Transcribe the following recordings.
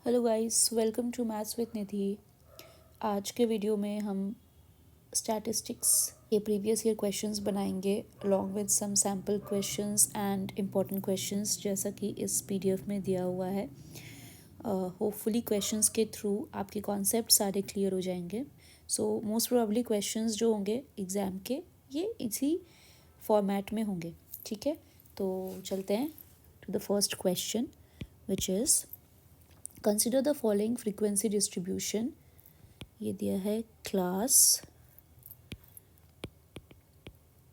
Hello guys, welcome to maths with Nidhi. आज के video में हम स्टैटिस्टिक्स के प्रीवियस ईयर क्वेश्चंस बनाएंगे along with some sample questions and important questions, जैसा कि इस पीडीएफ में दिया हुआ है। होपफुली क्वेश्चंस के थ्रू आपके कॉन्सेप्ट सारे क्लियर हो जाएंगे। सो मोस्ट प्रोबेबली क्वेश्चंस जो होंगे एग्ज़ाम के, ये इसी फॉर्मेट में होंगे। ठीक है, तो चलते हैं to the first question, which is consider the following frequency distribution. ये दिया है class,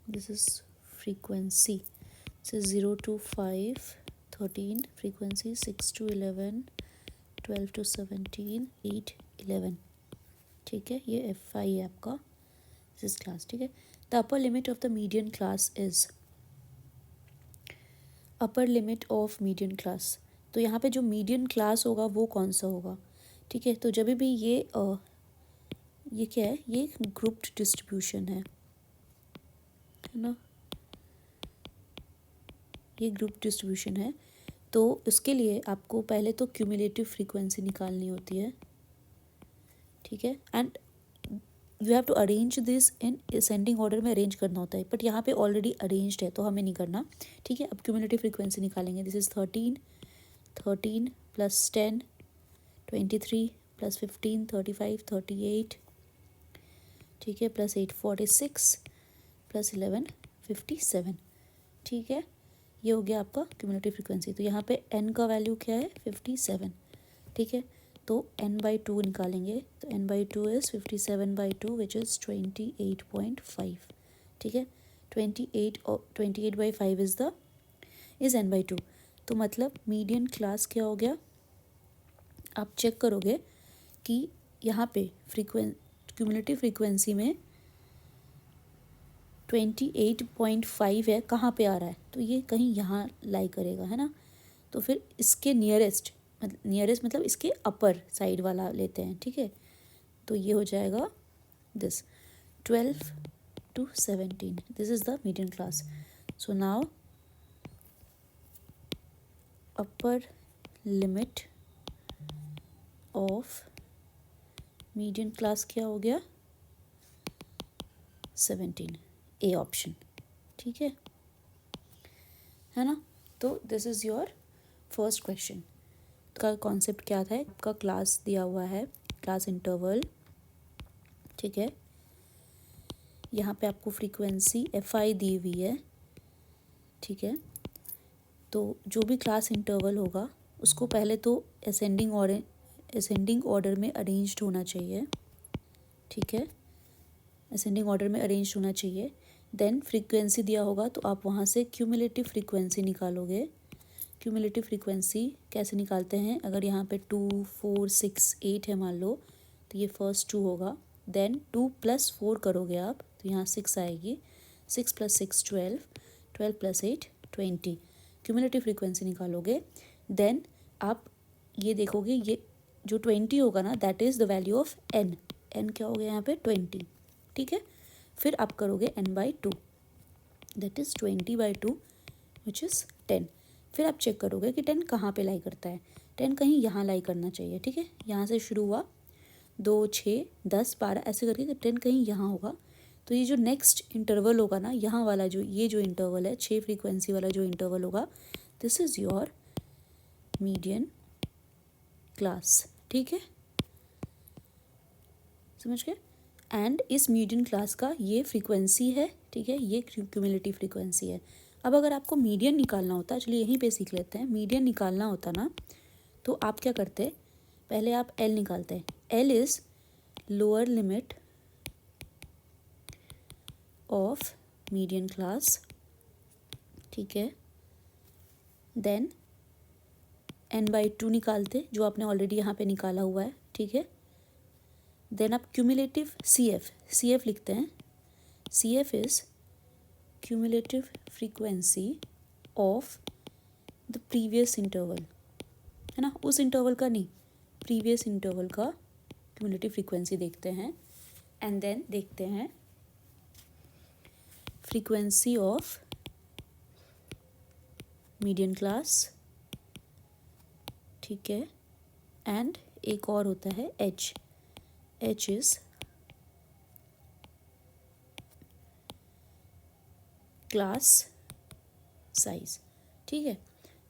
this is frequency, this is 0 to 5 13, frequency 6 to 11 12 to 17 8 11। ठीक है, ये एफ आई है आपका, दिस इज क्लास। ठीक है, the upper limit of the median class is, upper limit of median class, तो यहाँ पे जो मीडियन क्लास होगा वो कौन सा होगा। ठीक है, तो जब भी ये क्या है, ये ग्रुप्ड डिस्ट्रीब्यूशन है ना, ये ग्रुप डिस्ट्रीब्यूशन है। तो उसके लिए आपको पहले तो क्यूमुलेटिव फ्रीक्वेंसी निकालनी होती है। ठीक है, and you have to arrange this in ascending order में अरेंज करना होता है, बट यहाँ पे ऑलरेडी अरेंज्ड है तो हमें नहीं करना। ठीक है, अब क्यूमुलेटिव फ्रीक्वेंसी निकालेंगे। This is 13 13 plus 10 23 plus 15 35 38। ठीक है, प्लस 8 46 प्लस 11 57। ठीक है, ये हो गया आपका क्यूमुलेटिव फ्रीक्वेंसी। तो यहाँ पे n का वैल्यू क्या है, 57। ठीक है, तो n/2 निकालेंगे, तो n/2 इज़ 57/2 विच इज़ 28.5। ठीक है, 28 और 28/5 इज़ n/2। तो मतलब मीडियन क्लास क्या हो गया, आप चेक करोगे कि यहाँ पे क्यूमुलेटिव फ्रीक्वेंसी में 28.5 है, कहाँ पे आ रहा है, तो ये कहीं यहाँ लाई करेगा, है ना। तो फिर इसके नियरेस्ट मतलब इसके अपर साइड वाला लेते हैं। ठीक है, तो ये हो जाएगा this 12 to 17, this is the median class. So now upper limit of median class क्या हो गया, 17, ए ऑप्शन। ठीक है ना। तो this is your first question का कॉन्सेप्ट क्या था, आपका क्लास दिया हुआ है, क्लास इंटरवल। ठीक है, यहाँ पे आपको फ्रीक्वेंसी एफ आई दी हुई है। ठीक है, तो जो भी क्लास इंटरवल होगा उसको पहले तो असेंडिंग ऑर्डर में अरेंज्ड होना चाहिए। ठीक है, असेंडिंग ऑर्डर में अरेंज होना चाहिए। देन फ्रीक्वेंसी दिया होगा तो आप वहाँ से क्यूमुलेटिव फ्रीक्वेंसी निकालोगे। क्यूमुलेटिव फ्रीक्वेंसी कैसे निकालते हैं, अगर यहाँ पे 2 4 6 8 है मान लो, तो ये फर्स्ट 2 होगा, देन 2 + 4 करोगे आप तो यहाँ 6 आएगी, 6 + 6 12, 12 + 8 20। क्यूमुलेटिव फ्रीक्वेंसी निकालोगे, देन आप ये देखोगे, ये जो 20 होगा ना, that is the value of n। n क्या हो गया यहाँ पे, 20। ठीक है, फिर आप करोगे n/2, that is 20/2 which is 10। फिर आप चेक करोगे कि 10 कहाँ पे लाई करता है, 10 कहीं यहाँ लाई करना चाहिए। ठीक है, यहाँ से शुरू हुआ 2 6 10 12 ऐसे करके 10 कहीं यहाँ होगा। तो ये जो नेक्स्ट इंटरवल होगा ना, यहाँ वाला जो इंटरवल है, 6 फ्रीक्वेंसी वाला जो इंटरवल होगा, this is your median class. ठीक है, समझ गए। एंड इस मीडियन क्लास का ये फ्रीक्वेंसी है। ठीक है, ये क्यूमुलेटिव फ्रीक्वेंसी है। अब अगर आपको मीडियन निकालना होता, चलिए यहीं पे सीख लेते हैं, मीडियन निकालना होता ना, तो आप क्या करते, पहले आप एल निकालते हैं। L is lower limit of median class. ठीक है, देन n/2 निकालते, जो आपने ऑलरेडी यहाँ पे निकाला हुआ है। ठीक है, देन आप क्यूमुलेटिव सी एफ लिखते हैं। C F is cumulative frequency of the previous interval, है ना, उस इंटरवल का नहीं, प्रीवियस इंटरवल का क्यूमुलेटिव फ्रीक्वेंसी देखते हैं। एंड देन देखते हैं फ्रीक्वेंसी ऑफ मीडियन क्लास। ठीक है, एंड एक और होता है H, H is class size. ठीक है,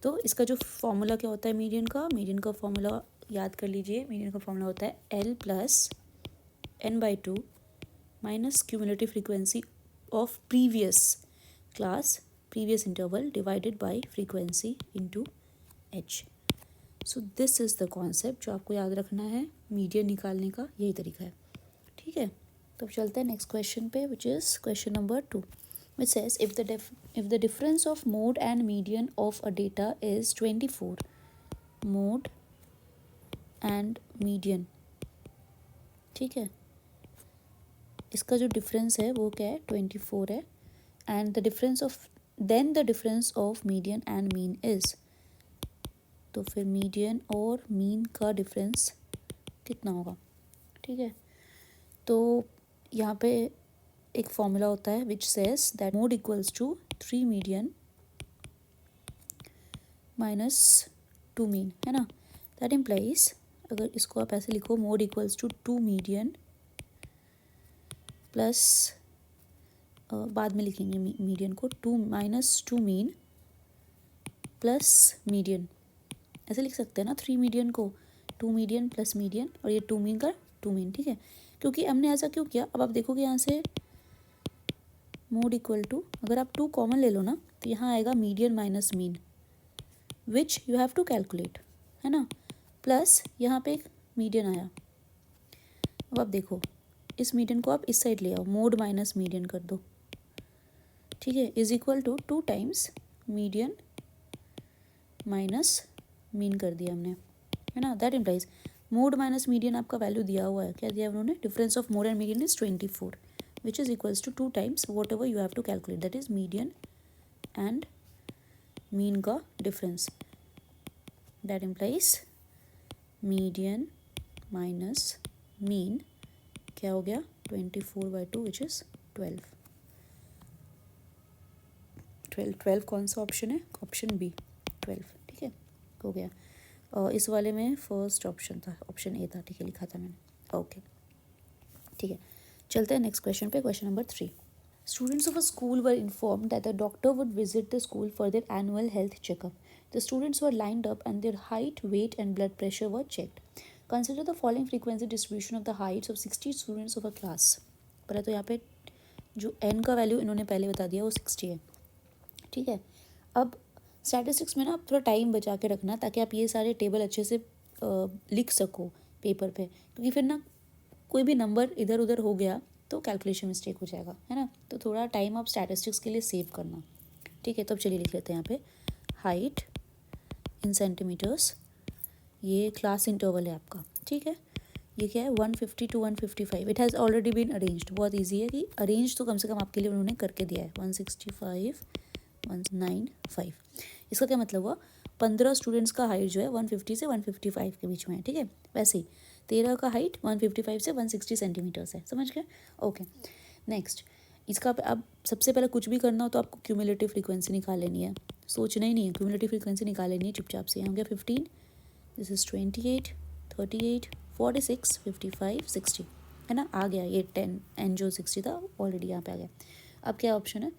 तो इसका जो फॉर्मूला क्या होता है मीडियन का, मीडियन का फॉर्मूला याद कर लीजिए, मीडियन का फॉर्मूला होता है L plus n/2 minus cumulative frequency of previous class, previous interval divided by frequency into H. So this is the concept जो आपको याद रखना है, मीडियन निकालने का यही तरीका है। ठीक है, तो चलते हैं नेक्स्ट क्वेश्चन पे, which is question number 2, which says if the difference of mode and median of a data is 24, mode and median, ठीक है, इसका जो डिफरेंस है वो क्या है 24 है, and the difference of then the difference of median and mean is, तो फिर मीडियन और मीन का डिफरेंस कितना होगा। ठीक है, तो यहाँ पे एक फॉर्मूला होता है which says that mode equals to 3 median minus 2 mean, है ना। दैट इम्प्लाइज, अगर इसको आप ऐसे लिखो, mode equals to 2 median plus, बाद में लिखेंगे मीडियन को, 2 माइनस 2 मीन प्लस मीडियन, ऐसे लिख सकते हैं ना 3 मीडियन को, 2 मीडियन प्लस मीडियन, और ये 2 मीन का 2 मीन। ठीक है, क्योंकि हमने ऐसा क्यों किया, अब आप देखोगे यहाँ से मोड इक्वल टू, अगर आप 2 कॉमन ले लो ना तो यहाँ आएगा median minus mean which you have to calculate, है ना, प्लस यहाँ पे एक मीडियन आया। अब आप देखो इस मीडियन को आप इस साइड ले आओ, मोड माइनस मीडियन कर दो। ठीक है, is equal to 2 times median minus mean कर दिया हमने, है ना। That implies mode minus median आपका वैल्यू दिया हुआ है, क्या दिया उन्होंने, difference of mode and median is 24 which is equals to 2 times whatever you have to calculate, that is median and mean का difference, that implies median minus mean क्या हो गया 24/2 which is 12। 12 कौन सा ऑप्शन है, ऑप्शन बी 12। ठीक है, हो गया, और इस वाले में फर्स्ट ऑप्शन था, ऑप्शन ए था। ठीक है, लिखा था मैंने, ओके। ठीक है, चलते हैं नेक्स्ट क्वेश्चन पे, question number 3। Students of a school were informed that the doctor would visit the school for their annual health checkup. The students were lined up and their height, weight and blood pressure were checked. Consider the following frequency distribution of the heights of 60 students of a class. पर तो यहाँ पे जो n का value इन्होंने पहले बता दिया वो 60 है। ठीक है, अब स्टैटिस्टिक्स में ना आप थोड़ा टाइम बचा के रखना ताकि आप ये सारे टेबल अच्छे से लिख सको पेपर पे, क्योंकि फिर ना कोई भी नंबर इधर उधर हो गया तो कैलकुलेशन मिस्टेक हो जाएगा, है ना। तो थोड़ा टाइम आप स्टैटिस्टिक्स के लिए सेव करना। ठीक है, तो अब चलिए लिख लेते हैं यहाँ पे हाइट इन सेंटीमीटर्स, ये क्लास इंटरवल है आपका। ठीक है, ये क्या है 150 to 155, it has already been arranged. बहुत ईजी है कि अरेंज तो कम से कम आपके लिए उन्होंने करके दिया है। 165 195, इसका क्या मतलब हुआ, 15 स्टूडेंट्स का हाइट जो है 150 से 155 के बीच में है। ठीक है, वैसे ही 13 का हाइट 155 से 160 सेंटीमीटर्स है, समझ गए। ओके, नेक्स्ट इसका अब सबसे पहले कुछ भी करना हो तो आपको क्यूमुलेटिव फ्रीक्वेंसी निकाल लेनी है, सोचना ही नहीं है, क्यूमुलेटिव फ्रीक्वेंसी निकाल लेनी है चुपचाप से। यहाँ हो गया 15, दिस इज़ 28, 38, 46, 55, 60, है ना, आ गया ये 10, एन जो 60 था ऑलरेडी यहाँ पे आ गया। अब क्या ऑप्शन है,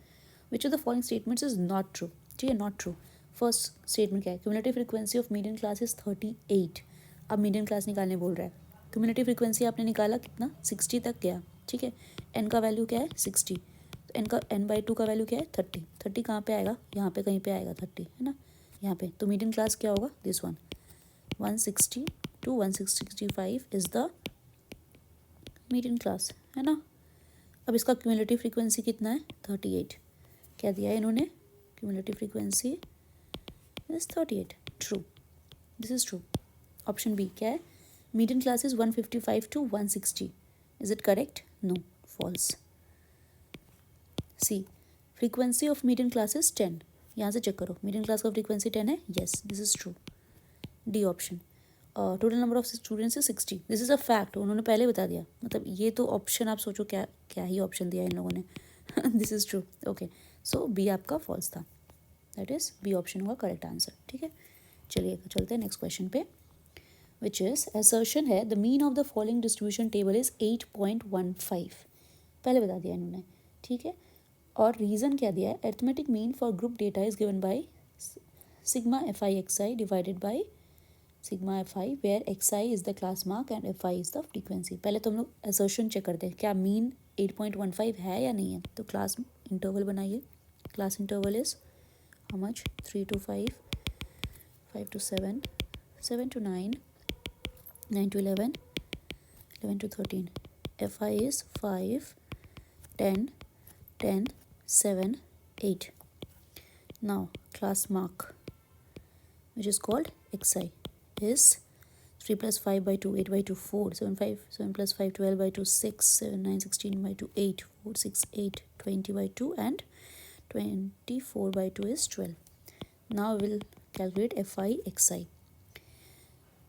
which of the following statements is not true. ठीक है, नॉट ट्रू। फर्स्ट स्टेटमेंट क्या है, cumulative frequency of median class is 38। अब मीडियन क्लास निकालने बोल रहा है, क्यूमुलेटिव फ्रीक्वेंसी आपने निकाला कितना 60 तक गया। ठीक है, एन का वैल्यू क्या है 60, तो एन का n/2 का वैल्यू क्या है 30। 30 कहाँ पे आएगा, यहाँ पे कहीं पे आएगा 30, है ना, यहाँ पे। तो मीडियन क्लास क्या होगा, this one, 160 to 165 is the median class, है ना। अब इसका क्यूमुलेटिव फ्रीक्वेंसी कितना है 38, क्या दिया है इन्होंने, cumulative frequency is 38, true, this is true. Option B क्या है, median class is 155 to 160, is it correct, no, false. C, frequency of median class is 10, यहाँ से चेक करो, मीडियन क्लास का फ्रीक्वेंसी 10 है, yes, this is true. D option, total number of students is 60, this is a fact, उन्होंने पहले बता दिया, मतलब ये तो ऑप्शन आप सोचो क्या क्या ही ऑप्शन दिया इन लोगों ने। This is true, okay, so B आपका फॉल्स था, दैट इज़ बी ऑप्शन होगा करेक्ट आंसर। ठीक है, चलिए चलते हैं नेक्स्ट क्वेश्चन पे, विच इज़ असर्शन है the mean of the following distribution table is 8.15। पहले बता दिया इन्होंने, ठीक है। और रीज़न क्या दिया है, arithmetic mean for group data is given by sigma FI XI divided by sigma FI where XI is the class mark and FI is the frequency. पहले तो हम लोग असर्शन चेक करते हैं क्या मीन 8.15 है या नहीं है। तो क्लास इंटरवल बनाइए, class interval is how much, 3 to 5, 5 to 7, 7 to 9, 9 to 11, 11 to 13. FI is 5, 10, 10, 7, 8. Now class mark, which is called XI, is 3 plus 5 by 2, 8 by 2, 4, 7, 5, 7 plus 5, 12 by 2, 6, 7, 9, 16 by 2, 8, 4, 6, 8, 20 by 2, and 24 by 2 is 12. Now we'll calculate FI XI.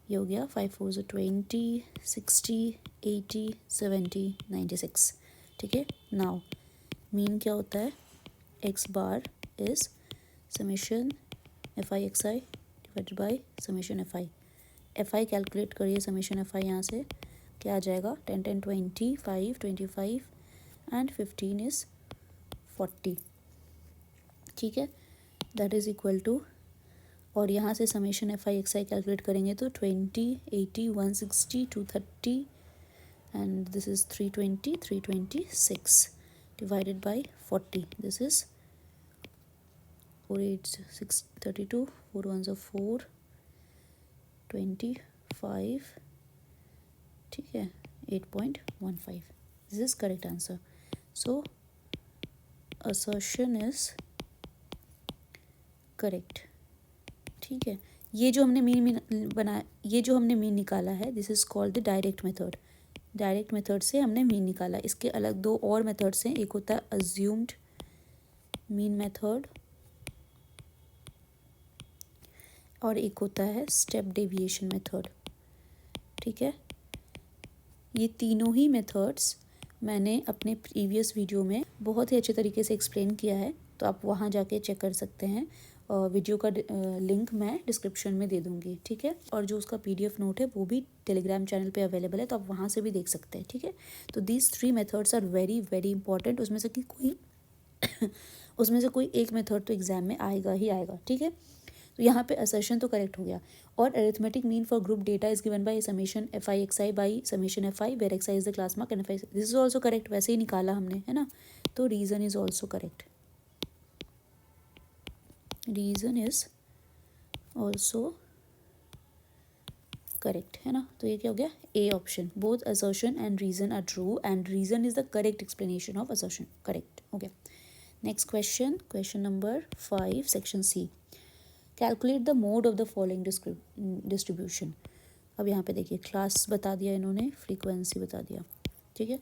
ये हो गया 5 4 20, 60, 80, 70, 96, ठीक है। Now mean क्या होता है, x bar is summation FI XI divided bye summation FI calculate करिए summation FI यहाँ से क्या आ जाएगा, 10 10 20, 5 25 एंड 15 इज़ 40, ठीक है। दैट इज़ इक्वल टू, और यहाँ से समेशन FI XI कैलकुलेट करेंगे तो 20, 80, 160, 230 and this is 320, 326 divided by 40, this is 4 8 6 32, 4 1 4, 25, ठीक है, 8.15, this is correct answer. So assertion is correct, ठीक है। ये जो हमने मीन बनाया, ये जो हमने मीन निकाला है, this is called the direct method. Direct method से हमने मीन निकाला। इसके अलग दो और मेथड्स हैं, एक होता है अज्यूम्ड मीन मेथड और एक होता है स्टेप डेविएशन मेथड, ठीक है। ये तीनों ही मेथड्स मैंने अपने प्रीवियस वीडियो में बहुत ही अच्छे तरीके से एक्सप्लेन किया है, तो आप वहाँ जाके चेक कर सकते हैं। वीडियो का लिंक मैं डिस्क्रिप्शन में दे दूँगी, ठीक है। और जो उसका PDF नोट है वो भी टेलीग्राम चैनल पे अवेलेबल है, तो आप वहाँ से भी देख सकते हैं, ठीक है। तो these 3 methods are very very important. उसमें से कोई एक मेथड तो एग्जाम में आएगा ही आएगा, ठीक है। तो यहाँ पे असर्शन तो करेक्ट हो गया। और arithmetic mean for group data is given by summation FI XI by summation FI where XI is the class mark and FI, this is also correct, वैसे ही निकाला हमने, है ना। तो reason is also correct, reason is also correct, है ना। तो ये क्या हो गया, A option, both assertion and reason are true and reason is the correct explanation of assertion, correct हो गया। Next question, question number 5 section C, calculate the mode of the following distribution. अब यहाँ पे देखिए क्लास बता दिया इन्होंने, frequency बता दिया, ठीक है।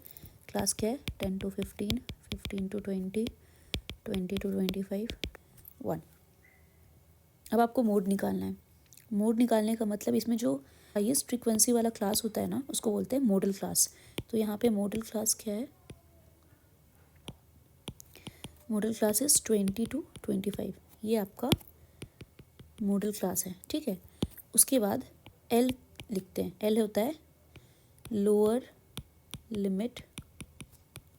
क्लास क्या है, 10 to 15, 15 to 20, 20 to 25, 1। अब आपको मोड निकालना है। मोड निकालने का मतलब इसमें जो हाईएस्ट फ्रीक्वेंसी वाला क्लास होता है ना, उसको बोलते हैं मॉडल क्लास। तो यहाँ पे मॉडल क्लास क्या है, मॉडल क्लास इज 20 to 25, ये आपका मॉडल क्लास है, ठीक है। उसके बाद L लिखते हैं, L होता है lower limit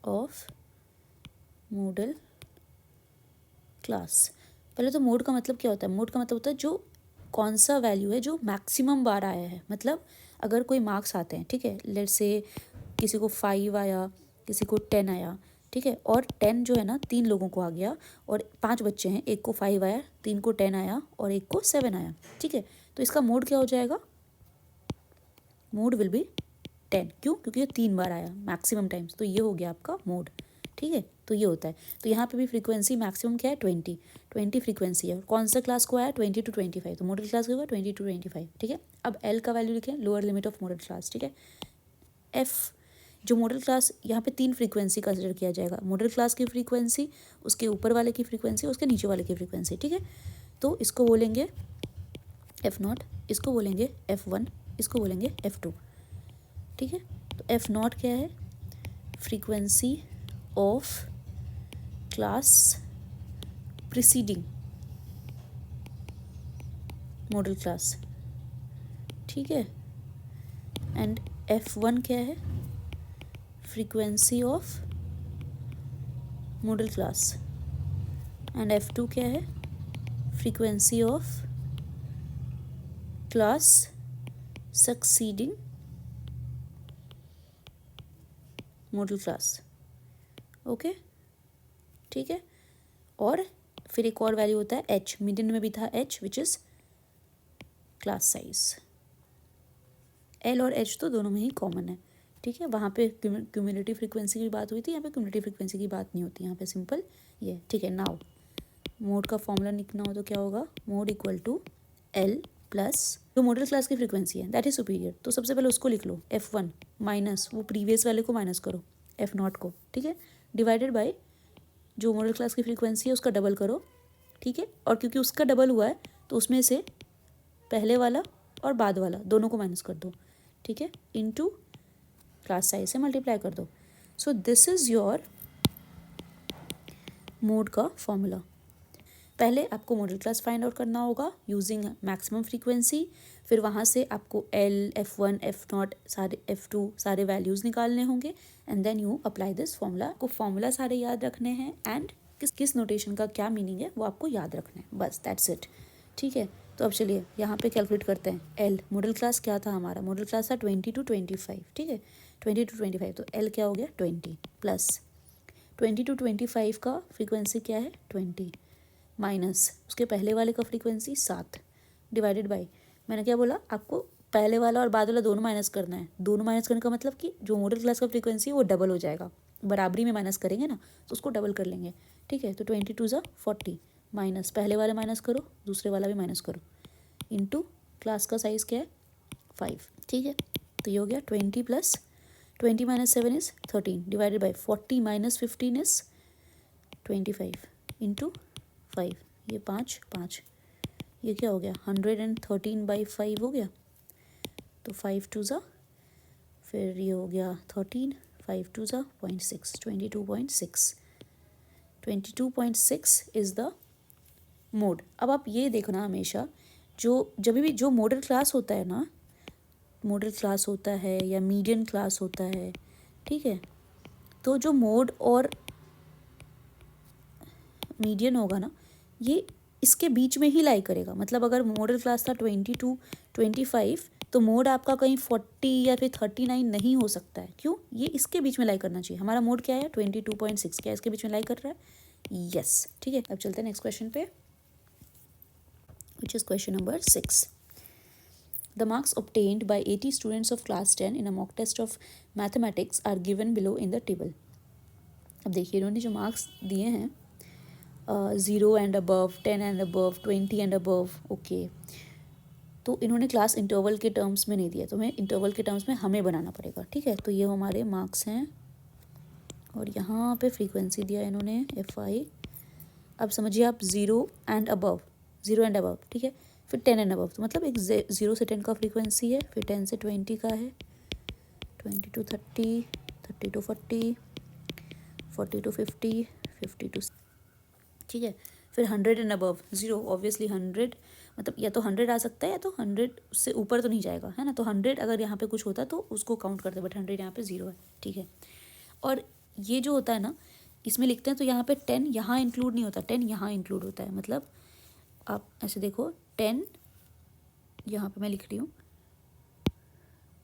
of model class. पहले तो मोड का मतलब क्या होता है, मोड का मतलब होता है जो कौन सा वैल्यू है जो मैक्सिमम बार आया है। मतलब अगर कोई मार्क्स आते हैं, ठीक है, लेट्स से किसी को 5 आया, किसी को 10 आया, ठीक है, और 10 जो है ना 3 लोगों को आ गया और 5 बच्चे हैं, एक को 5 आया, 3 को 10 आया और एक को 7 आया, ठीक है। तो इसका मोड क्या हो जाएगा, मोड विल बी 10, क्यों, क्योंकि ये 3 बार आया मैक्सिमम टाइम्स, तो ये हो गया आपका मोड, ठीक है। तो ये होता है। तो यहाँ पे भी फ्रीक्वेंसी मैक्सिमम क्या है, 20 फ्रीक्वेंसी है। कौन सा क्लास को आया, 20 to 25, तो मॉडल क्लास होगा 20 to 25, ठीक है। अब L का वैल्यू लिखें, lower limit of model class, ठीक है। F जो मॉडल क्लास, यहाँ पे 3 फ्रीक्वेंसी कंसिडर किया जाएगा, मॉडल क्लास की फ्रीक्वेंसी, उसके ऊपर वाले की फ्रीक्वेंसी, उसके नीचे वाले की फ्रीक्वेंसी, ठीक है। तो इसको बोलेंगे F0, इसको बोलेंगे F1, इसको बोलेंगे F2, ठीक है। तो F0 क्या है, frequency of class preceding model class, ठीक है। एंड F1 क्या है, frequency of middle class, and F2 क्या है, frequency of class succeeding middle class. Okay, ठीक है। और फिर एक और वैल्यू होता है H, मीडियन में भी था H, which is class size. L और H तो दोनों में ही कॉमन है, ठीक है। वहाँ पे क्यूमुलेटिव फ्रीक्वेंसी की बात हुई थी, यहाँ पे क्यूमुलेटिव फ्रीक्वेंसी की बात नहीं होती, यहाँ पे सिंपल ये, ठीक है। नाउ मोड का फॉर्मूला लिखना हो तो क्या होगा, mode equal to L plus जो मॉडल क्लास की फ्रीक्वेंसी है दैट इज सुपीरियर, तो सबसे पहले उसको लिख लो F1 माइनस वो प्रीवियस वाले को माइनस करो F0 को, ठीक है, डिवाइडेड बाय जो मॉडल क्लास की फ्रीक्वेंसी है उसका डबल करो, ठीक है। और क्योंकि उसका डबल हुआ है तो उसमें से पहले वाला और बाद वाला दोनों को माइनस कर दो, ठीक है, इनटू क्लास साइज से मल्टीप्लाई कर दो। So this is your mode का फॉर्मूला। पहले आपको मॉडल क्लास फाइंड आउट करना होगा यूजिंग मैक्सिमम फ्रीक्वेंसी, फिर वहाँ से आपको L, F1, F0 सारे F2 सारे वैल्यूज़ निकालने होंगे, and then you apply this formula. आपको फॉर्मूला सारे याद रखने हैं एंड किस किस नोटेशन का क्या मीनिंग है वो आपको याद रखना है, बस दैट्स इट, ठीक है। तो अब चलिए यहाँ पे कैलकुलेट करते हैं। L मॉडल क्लास क्या था हमारा, मॉडल क्लास था 20 to 25, ठीक है, 20 to 25, तो L क्या हो गया 20 प्लस 20 to 25 का फ्रीक्वेंसी क्या है 20 माइनस उसके पहले वाले का फ्रीक्वेंसी 7 डिवाइडेड बाय, मैंने क्या बोला आपको, पहले वाला और बाद वाला दोनों माइनस करना है। दोनों माइनस करने का मतलब कि जो मॉडल क्लास का फ्रीक्वेंसी है वो डबल हो जाएगा, बराबरी में माइनस करेंगे ना तो उसको डबल कर लेंगे, ठीक है। तो 22 = 40 माइनस पहले वाला माइनस करो दूसरे वाला भी माइनस करो इनटू क्लास का साइज़ क्या है 5, ठीक है। तो ये हो गया 20 plus 20 minus 7 is 13 divided by 40 minus 15 is 25 into 5, ये 5 5, ये क्या हो गया 113/5 हो गया, तो 5 2 ज़ा, फिर ये हो गया 13, 5 2 ज़ा 0.6, 22.6 इज़ द मोड। अब आप ये देखना हमेशा जो जब भी जो मॉडल क्लास होता है ना, मॉडल क्लास होता है या मीडियन क्लास होता है, ठीक है, तो जो मोड और मीडियन होगा ना ये इसके बीच में ही लाई करेगा। मतलब अगर मॉडल क्लास था 20 to 25 तो मोड आपका कहीं 40 या फिर 39 नहीं हो सकता है, क्यों, ये इसके बीच में लाई करना चाहिए। हमारा मोड क्या है 22.6, क्या इसके बीच में लाई कर रहा है, यस, ठीक है। अब चलते हैं नेक्स्ट क्वेश्चन पे, which is question number 6. The marks obtained by 80 students of class 10 in a mock test of mathematics are given below in the table. अब देखिए इन्होंने जो मार्क्स दिए हैं 0 and above, 10 and above, 20 and above, okay, तो इन्होंने class interval के terms में नहीं दिया, तो हमें इंटरवल के टर्म्स में हमें बनाना पड़ेगा, ठीक है। तो ये हमारे मार्क्स हैं और यहाँ पे फ्रीक्वेंसी दिया इन्होंने FI। अब समझिए आप 0 एंड अबव, 0 एंड अबव, ठीक है, फिर 10 एंड अबव, तो मतलब एक 0 से 10 का फ्रीक्वेंसी है, फिर 10 से 20 का है, 20 to 30, 30 to 40, 40 to 50, 50 to, ठीक है, फिर 100 एंड अबव 0, ऑब्वियसली 100 मतलब या तो 100 आ सकता है या तो 100 से ऊपर तो नहीं जाएगा, है ना। तो 100 अगर यहाँ पे कुछ होता तो उसको काउंट करते, बट 100 यहाँ पे 0 है, ठीक है। और ये जो होता है ना इसमें लिखते हैं तो यहाँ पे 10 यहाँ इंक्लूड नहीं होता, 10 यहाँ इंक्लूड होता है। मतलब आप ऐसे देखो 10 यहाँ पे मैं लिख रही हूँ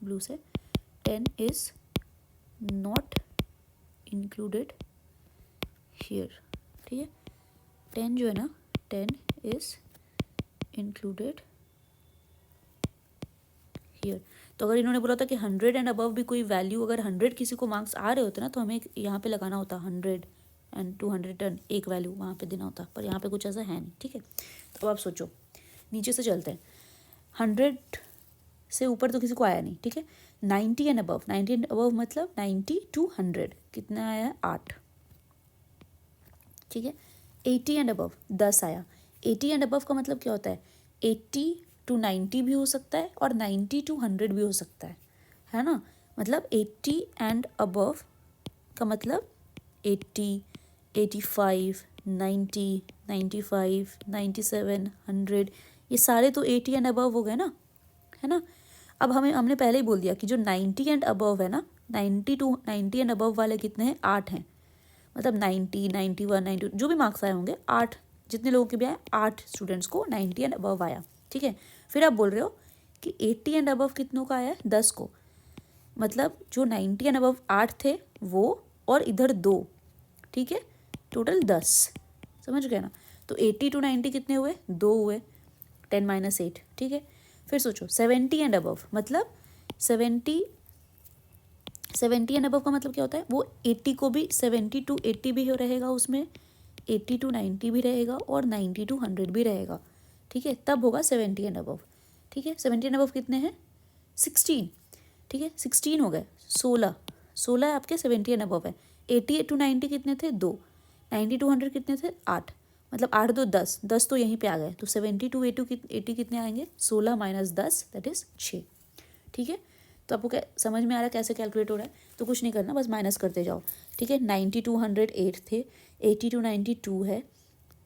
ब्लू से, 10 इज़ नॉट इंक्लूडेड हियर, ठीक है। 10 जो है ना 10 इज़ इंक्लूडेड हियर। तो अगर इन्होंने बोला था कि 100 एंड अबव भी कोई वैल्यू, अगर 100 किसी को मार्क्स आ रहे होते ना तो हमें यहाँ पे लगाना होता 100 एंड 210 एक वैल्यू वहाँ पे देना होता, पर यहाँ पे कुछ ऐसा है नहीं, ठीक है। तो अब आप सोचो नीचे से चलते हैं, 100 से ऊपर तो किसी को आया नहीं, ठीक है। 90 एंड अबव, 90 एंड अबव मतलब 90 to 100 कितना आया है 8, ठीक है। 80 एंड अबव 10 आया, 80 एंड अबव का मतलब क्या होता है 80 to 90 भी हो सकता है और 90 to 100 भी हो सकता है ना। मतलब 80 एंड अबव का मतलब 80, 85, 90, 95, 97, 100, ये सारे तो 80 एंड अबव हो गए ना, है ना। अब हमने पहले ही बोल दिया कि जो 90 एंड अबव है ना, 90 एंड अबव वाले कितने हैं, 8 हैं। मतलब 90, 91, 92 जो भी मार्क्स आए होंगे, 8 जितने लोगों के भी आए, 8 स्टूडेंट्स को 90 एंड अबव आया। ठीक है, फिर आप बोल रहे हो कि 80 एंड अबव कितनों का आया है, 10 को। मतलब जो 90 एंड अबव 8 थे वो, और इधर 2, ठीक है, टोटल 10। समझ गए ना। तो 80 to 90 कितने हुए, 2 हुए, 10 - 8। ठीक है, फिर सोचो 70 एंड अबव, मतलब 70 एंड अबव का मतलब क्या होता है, वो 80 को भी 70 to 80 भी रहेगा उसमें, 80 to 90 भी रहेगा, और 90 to 100 भी रहेगा। ठीक है, तब होगा 70 एंड अबव। ठीक है, 70 एंड अबव कितने हैं, 16। ठीक है, 16 हो गए, 16 आपके 70 एंड अबव है। 80 to 90 कितने थे, 2। 90 to 100 कितने थे, 8। मतलब 8 2 10, 10 तो यहीं पे आ गए। तो 70 to 80 कितने आएंगे, 16 - 10 दैट इज 6। ठीक है, तो आपको क्या समझ में आ रहा है कैसे कैलकुलेट हो रहा है। तो कुछ नहीं करना, बस माइनस करते जाओ। ठीक है, 90 to 100 8 थे, 80 to 90 2 है,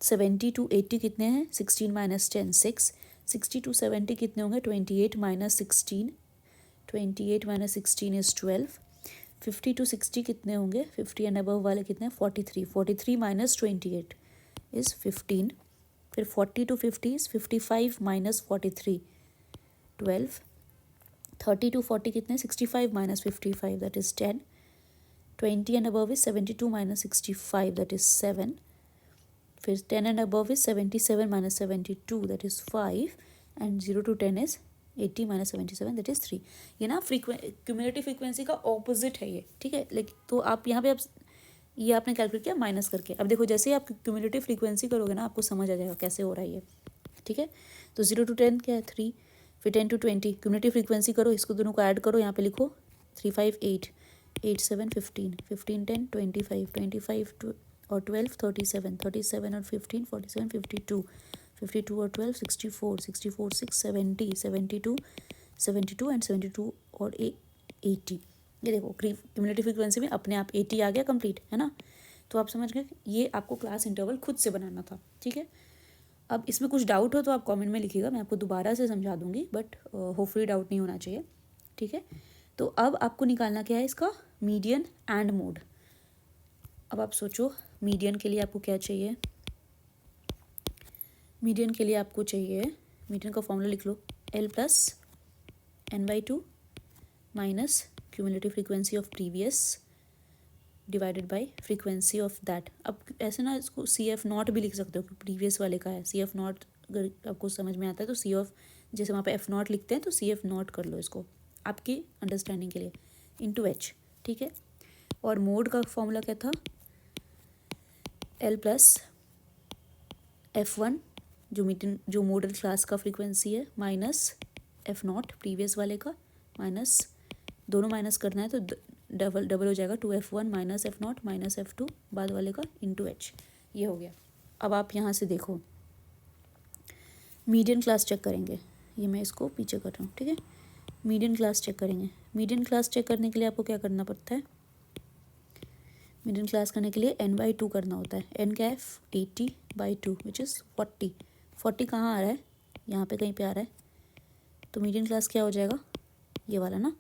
70 to 80 कितने हैं, 16 - 10 6, 60 to 70 कितने होंगे, 28 - 16, 28 - 16 इज 12, 50 to 60 कितने होंगे, 50 एंड अबव वाले कितने हैं, 43, 43 - 28 इज़ 15, फिर 40 to 50 इज़ 55 - 43 12, 30 to 40 कितने, 65 - 55 that is 10, 20 and above is 72 - 65 that is 7, फिर 10 and above is 77 - 72 that is 5, and 0 to 10 is 80 - 77 that is 3। ये ना क्यूमुलेटिव फ्रीक्वेंसी का ऑपोजिट है ये। ठीक है, लेकिन तो आप यहाँ पे आप ये आपने कैलकुलेट किया माइनस करके। अब देखो जैसे ही आप क्यूमुलेटिव फ्रीक्वेंसी करोगे ना, आपको समझ आ जाएगा कैसे हो रहा है ये। ठीक है, तो 0 to 10 क्या है, 3, फिर 10 to 20 क्यूमुलेटिव फ्रीक्वेंसी करो, इसको दोनों को ऐड करो, यहाँ पे लिखो 3 5 8, 8 7 15, 15 10 25, 25 और 12 37, 37 और 15 47, 52, 52 और 12 64, 64 6 70, 72, 72 एंड 72 और 80। ये देखो क्यूमुलेटिव फ्रीक्वेंसी में अपने आप 80 आ गया कंप्लीट, है ना। तो आप समझ गए ये आपको क्लास इंटरवल खुद से बनाना था। ठीक है, अब इसमें कुछ डाउट हो तो आप कमेंट में लिखिएगा, मैं आपको दोबारा से समझा दूंगी, बट होपफुली डाउट नहीं होना चाहिए। ठीक है, तो अब आपको निकालना क्या है, इसका मीडियन एंड मोड। अब आप सोचो मीडियन के लिए आपको क्या चाहिए, मीडियन के लिए आपको चाहिए, मीडियन का फॉर्मूला लिख लो, L + n/2 minus cumulative frequency of previous divided by frequency of that. अब ऐसे ना इसको CF0 भी लिख सकते हो, प्रीवियस वाले का है CF0। अगर आपको समझ में आता है तो CF, जैसे वहाँ पे F0 लिखते हैं तो CF0 कर लो इसको आपकी अंडरस्टैंडिंग के लिए, इंटू H। ठीक है, और मोड का फॉर्मूला क्या था, L + F1 जो मॉडल क्लास का फ्रीक्वेंसी है, माइनस F0 प्रीवियस वाले का, माइनस दोनों माइनस करना है तो डबल हो जाएगा, 2F1 - F0 - F2 बाद वाले का इंटू H। ये हो गया। अब आप यहाँ से देखो मीडियन क्लास चेक करेंगे, ये मैं इसको पीछे कर रहा हूँ। ठीक है, मीडियन क्लास चेक करेंगे। मीडियन क्लास चेक करने के लिए आपको क्या करना पड़ता है, मीडियन क्लास करने के लिए n/2 करना होता है। n क्या है, 80/2 विच इज़ 40। 40 कहाँ आ रहा है, यहाँ पे कहीं पे आ रहा है, तो मीडियन क्लास क्या हो जाएगा, ये वाला ना,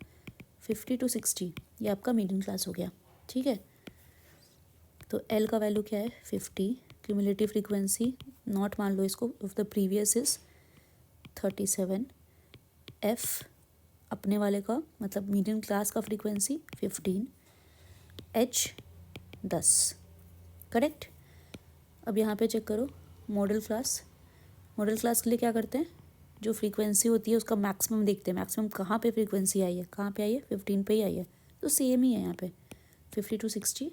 50 to 60, ये आपका मीडियन क्लास हो गया। ठीक है, तो L का वैल्यू क्या है, 50, क्यूमुलेटिव फ्रीक्वेंसी नॉट मान लो इसको, of the previous is 37, F अपने वाले का मतलब मीडियन क्लास का फ्रीक्वेंसी 15, H 10। करेक्ट। अब यहाँ पे चेक करो मॉडल क्लास। मॉडल क्लास के लिए क्या करते हैं, जो फ्रीक्वेंसी होती है उसका मैक्सिमम देखते हैं, मैक्सिमम कहाँ पे फ्रीक्वेंसी आई है, कहाँ पे आई है, 15 पे ही आई है, तो सेम ही है यहाँ पे, 50 to 60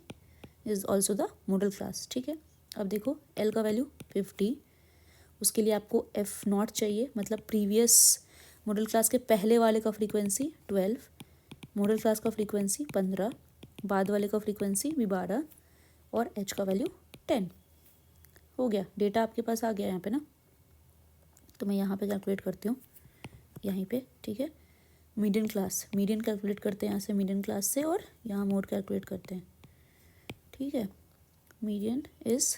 is also the model class. ठीक है, अब देखो L का वैल्यू 50, उसके लिए आपको F0 चाहिए, मतलब प्रीवियस मॉडल क्लास के पहले वाले का फ्रीक्वेंसी 12, मॉडल क्लास का फ्रीक्वेंसी 15, बाद वाले का फ्रीक्वेंसी भी 12, और H का वैल्यू 10। हो गया, डेटा आपके पास आ गया यहाँ पे ना। तो मैं यहाँ पे कैलकुलेट करती हूँ, यहीं पे। ठीक है, मीडियन क्लास, मीडियन कैलकुलेट करते हैं यहाँ से मीडियन क्लास से, और यहाँ मोड कैलकुलेट करते हैं। ठीक है, मीडियन इज़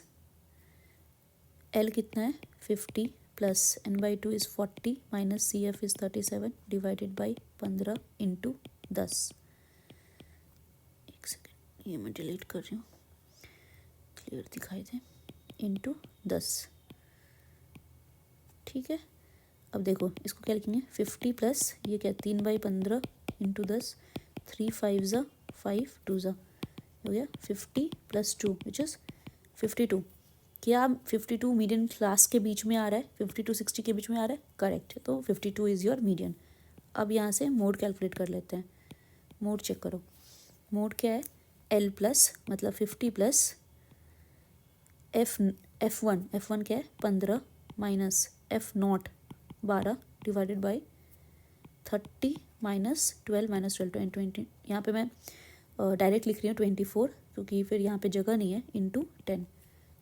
L कितना है, 50 plus n/2 is 40 minus CF is 37 divided by 15 into 10। एक सेकेंड, ये मैं डिलीट कर रही हूँ, क्लियर दिखाई दे, इंटू 10। ठीक है, अब देखो इसको क्या लिखेंगे, 50 प्लस ये क्या 3/15 इंटू 10, 3 5 ज़ा 5 2 ज़ा हो गया 50 प्लस 2 विच इज़ 52। क्या 52 मीडियन क्लास के बीच में आ रहा है, 50 to 60 के बीच में आ रहा है, करेक्ट है, तो 52 इज़ योर मीडियन। अब यहाँ से मोड कैलकुलेट कर लेते हैं, मोड चेक करो, मोड क्या है, L प्लस मतलब 50 प्लस F1 क्या है 15 minus F0 12 divided by 30 minus 12 20, यहाँ पे मैं डायरेक्ट लिख रही हूँ 24 क्योंकि फिर यहाँ पे जगह नहीं है, इंटू 10,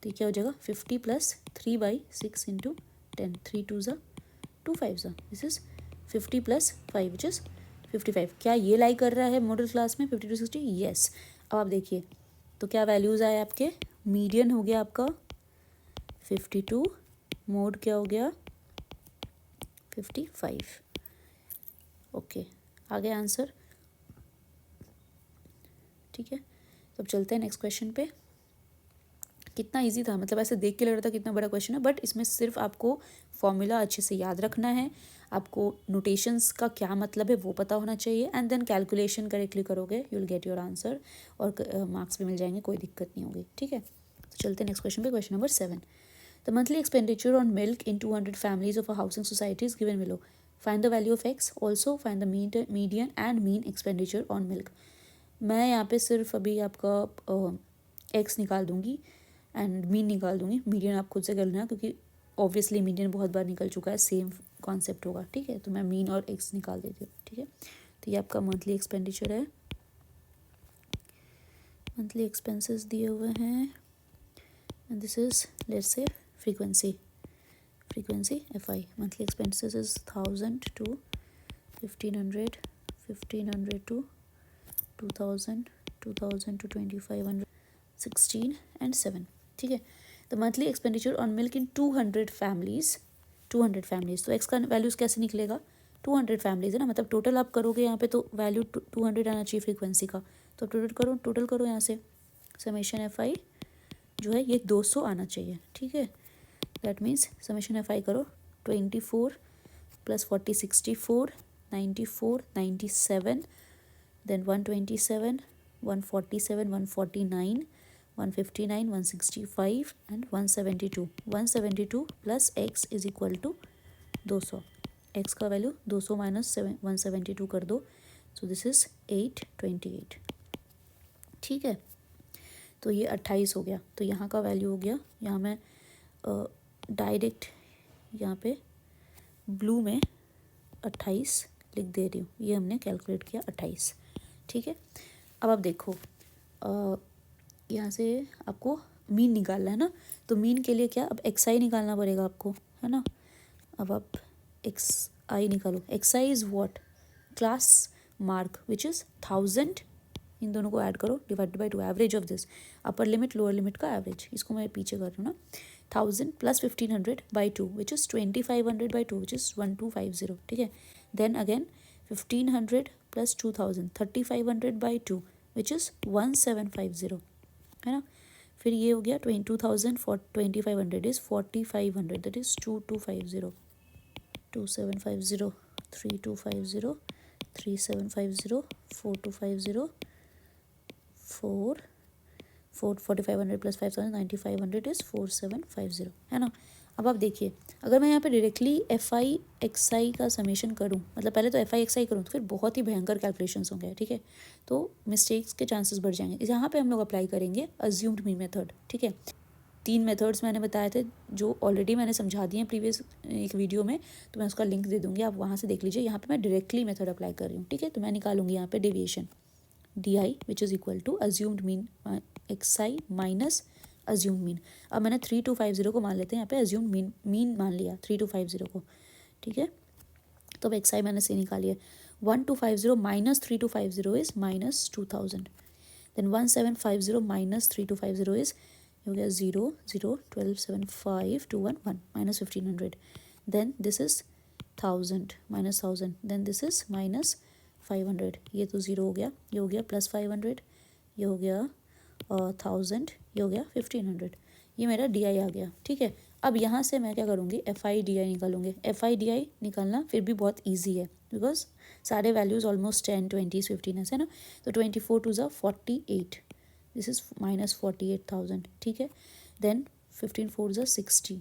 तो ये क्या हो जाएगा 50 प्लस 3/6 इंटू 10, 3 2 ज़ा 2 5 ज़ा, this is 50 plus 5 which is 55। क्या ये लाई कर रहा है मॉडल क्लास में 50 to 60? येस। अब आप देखिए तो क्या वैल्यूज़ आए आपके, मीडियन हो गया आपका 52, मोड क्या हो गया 55। ओके, आ गया आंसर। ठीक है, तो अब चलते हैं नेक्स्ट क्वेश्चन पे। कितना इजी था, मतलब ऐसे देख के लग रहा था कितना बड़ा क्वेश्चन है, बट इसमें सिर्फ आपको फॉर्मूला अच्छे से याद रखना है, आपको नोटेशंस का क्या मतलब है वो पता होना चाहिए, एंड देन कैलकुलेशन करेक्टली करोगे you will get your answer, और मार्क्स भी मिल जाएंगे, कोई दिक्कत नहीं होगी। ठीक है, तो चलते हैं नेक्स्ट क्वेश्चन पे, question number 7। The monthly expenditure on milk in 200 families of a housing society is given below, find the value of x, also find the median and mean expenditure on milk. मैं यहाँ पे सिर्फ अभी आपका x निकाल दूंगी and mean निकाल दूंगी, मीडियन आप खुद से कर लेना क्योंकि ऑब्वियसली मीडियन बहुत बार निकल चुका है, सेम कॉन्सेप्ट होगा। ठीक है, तो मैं मीन और एक्स निकाल देती हूँ। ठीक है, तो ये आपका मंथली एक्सपेंडिचर है, मंथली एक्सपेंसेस दिए हुए हैं, and this is let's say frequency FI, monthly expenses is 1000 to 1500, 1500 to 2000, 2000 to 2500, 16 and 7। ठीक है, the monthly expenditure on milk in 200 families, 200 families, तो एक्स का वैल्यूज़ कैसे निकलेगा, 200 फैमिलीज है ना, मतलब टोटल आप करोगे यहाँ पे तो वैल्यू 200 आना चाहिए फ्रीक्वेंसी का, तो टोटल करो यहाँ से, समेशन FI जो है ये 200 आना चाहिए। ठीक है, दैट मीन्स समेशन FI करो 24 plus 40 64, 94 97, then 127 147 149 159 165 and 172, 172 plus X is equal to 200, X का वैल्यू 200 माइनस 172 कर दो, सो दिस इज 828। ठीक है, तो ये 28 हो गया, तो यहाँ का वैल्यू हो गया, यहाँ मैं डायरेक्ट यहाँ पे ब्लू में 28 लिख दे रही हूँ, ये हमने कैलकुलेट किया 28। ठीक है, अब आप देखो यहाँ से आपको मीन निकालना है ना, तो मीन के लिए क्या, अब XI निकालना पड़ेगा आपको, है ना। अब आप XI निकालो, XI is what, class mark which is 1000, इन दोनों को ऐड करो, divided by 2, average of this, upper limit lower limit का एवरेज, इसको मैं पीछे कर रही हूँ ना, 1000 plus 1500 by 2 which is 2500 by 2 which is 1250। ठीक है, then again 1500 plus 2000 3500 by 2 which is 1750, है ना। फिर ये हो गया 2000 for 2500 is 4500, that is 2250, 2750, 3250, 3750, 4250, 4500 plus 5000 9500 is 4750, है ना। अब आप देखिए, अगर मैं यहाँ पे डायरेक्टली FI XI का समेशन करूँ, मतलब पहले तो FI XI करूँ तो फिर बहुत ही भयंकर कैलकुलेशंस होंगे। ठीक है, तो मिस्टेक्स के चांसेस बढ़ जाएंगे। यहाँ पे हम लोग अप्लाई करेंगे अज्यूम्ड मीन मेथड। ठीक है, 3 मेथड्स मैंने बताए थे जो ऑलरेडी मैंने समझा दिए हैं प्रीवियस एक वीडियो में, तो मैं उसका लिंक दे दूँगी, आप वहाँ से देख लीजिए। यहाँ पर मैं डायरेक्टली मेथड अप्लाई कर रही हूँ। ठीक है, तो मैं निकालूंगी यहाँ पर deviation DI which is equal to assumed mean XI minus assumed mean. अब मैंने 3250 को मान लेते हैं, यहाँ पे अज्यूम्ड मीन मान लिया 3250 को। ठीक है, तो अब XI मैंने से निकाली है, 1250 minus 3250 is minus 2000, then 1750 minus 3250 is हो गया 0 0 12 7 5 2 1 1 minus 1500. Then this is 1000 minus 1000. Then this is minus 500. ये तो 0 हो गया, ये हो गया प्लस 500, ये हो गया 1000, ये हो गया 1500. ये मेरा डी आई आ गया. ठीक है, अब यहाँ से मैं क्या करूँगी, एफ आई डी आई निकालूंगी. एफ आई डी आई निकालना फिर भी बहुत ईजी है बिकॉज सारे वैल्यूज़ ऑलमोस्ट 10 20 15 है ना. तो 24 टू ज़ा 48, दिस इज़ माइनस 48,000. ठीक है, देन 15 4 ज़ा 60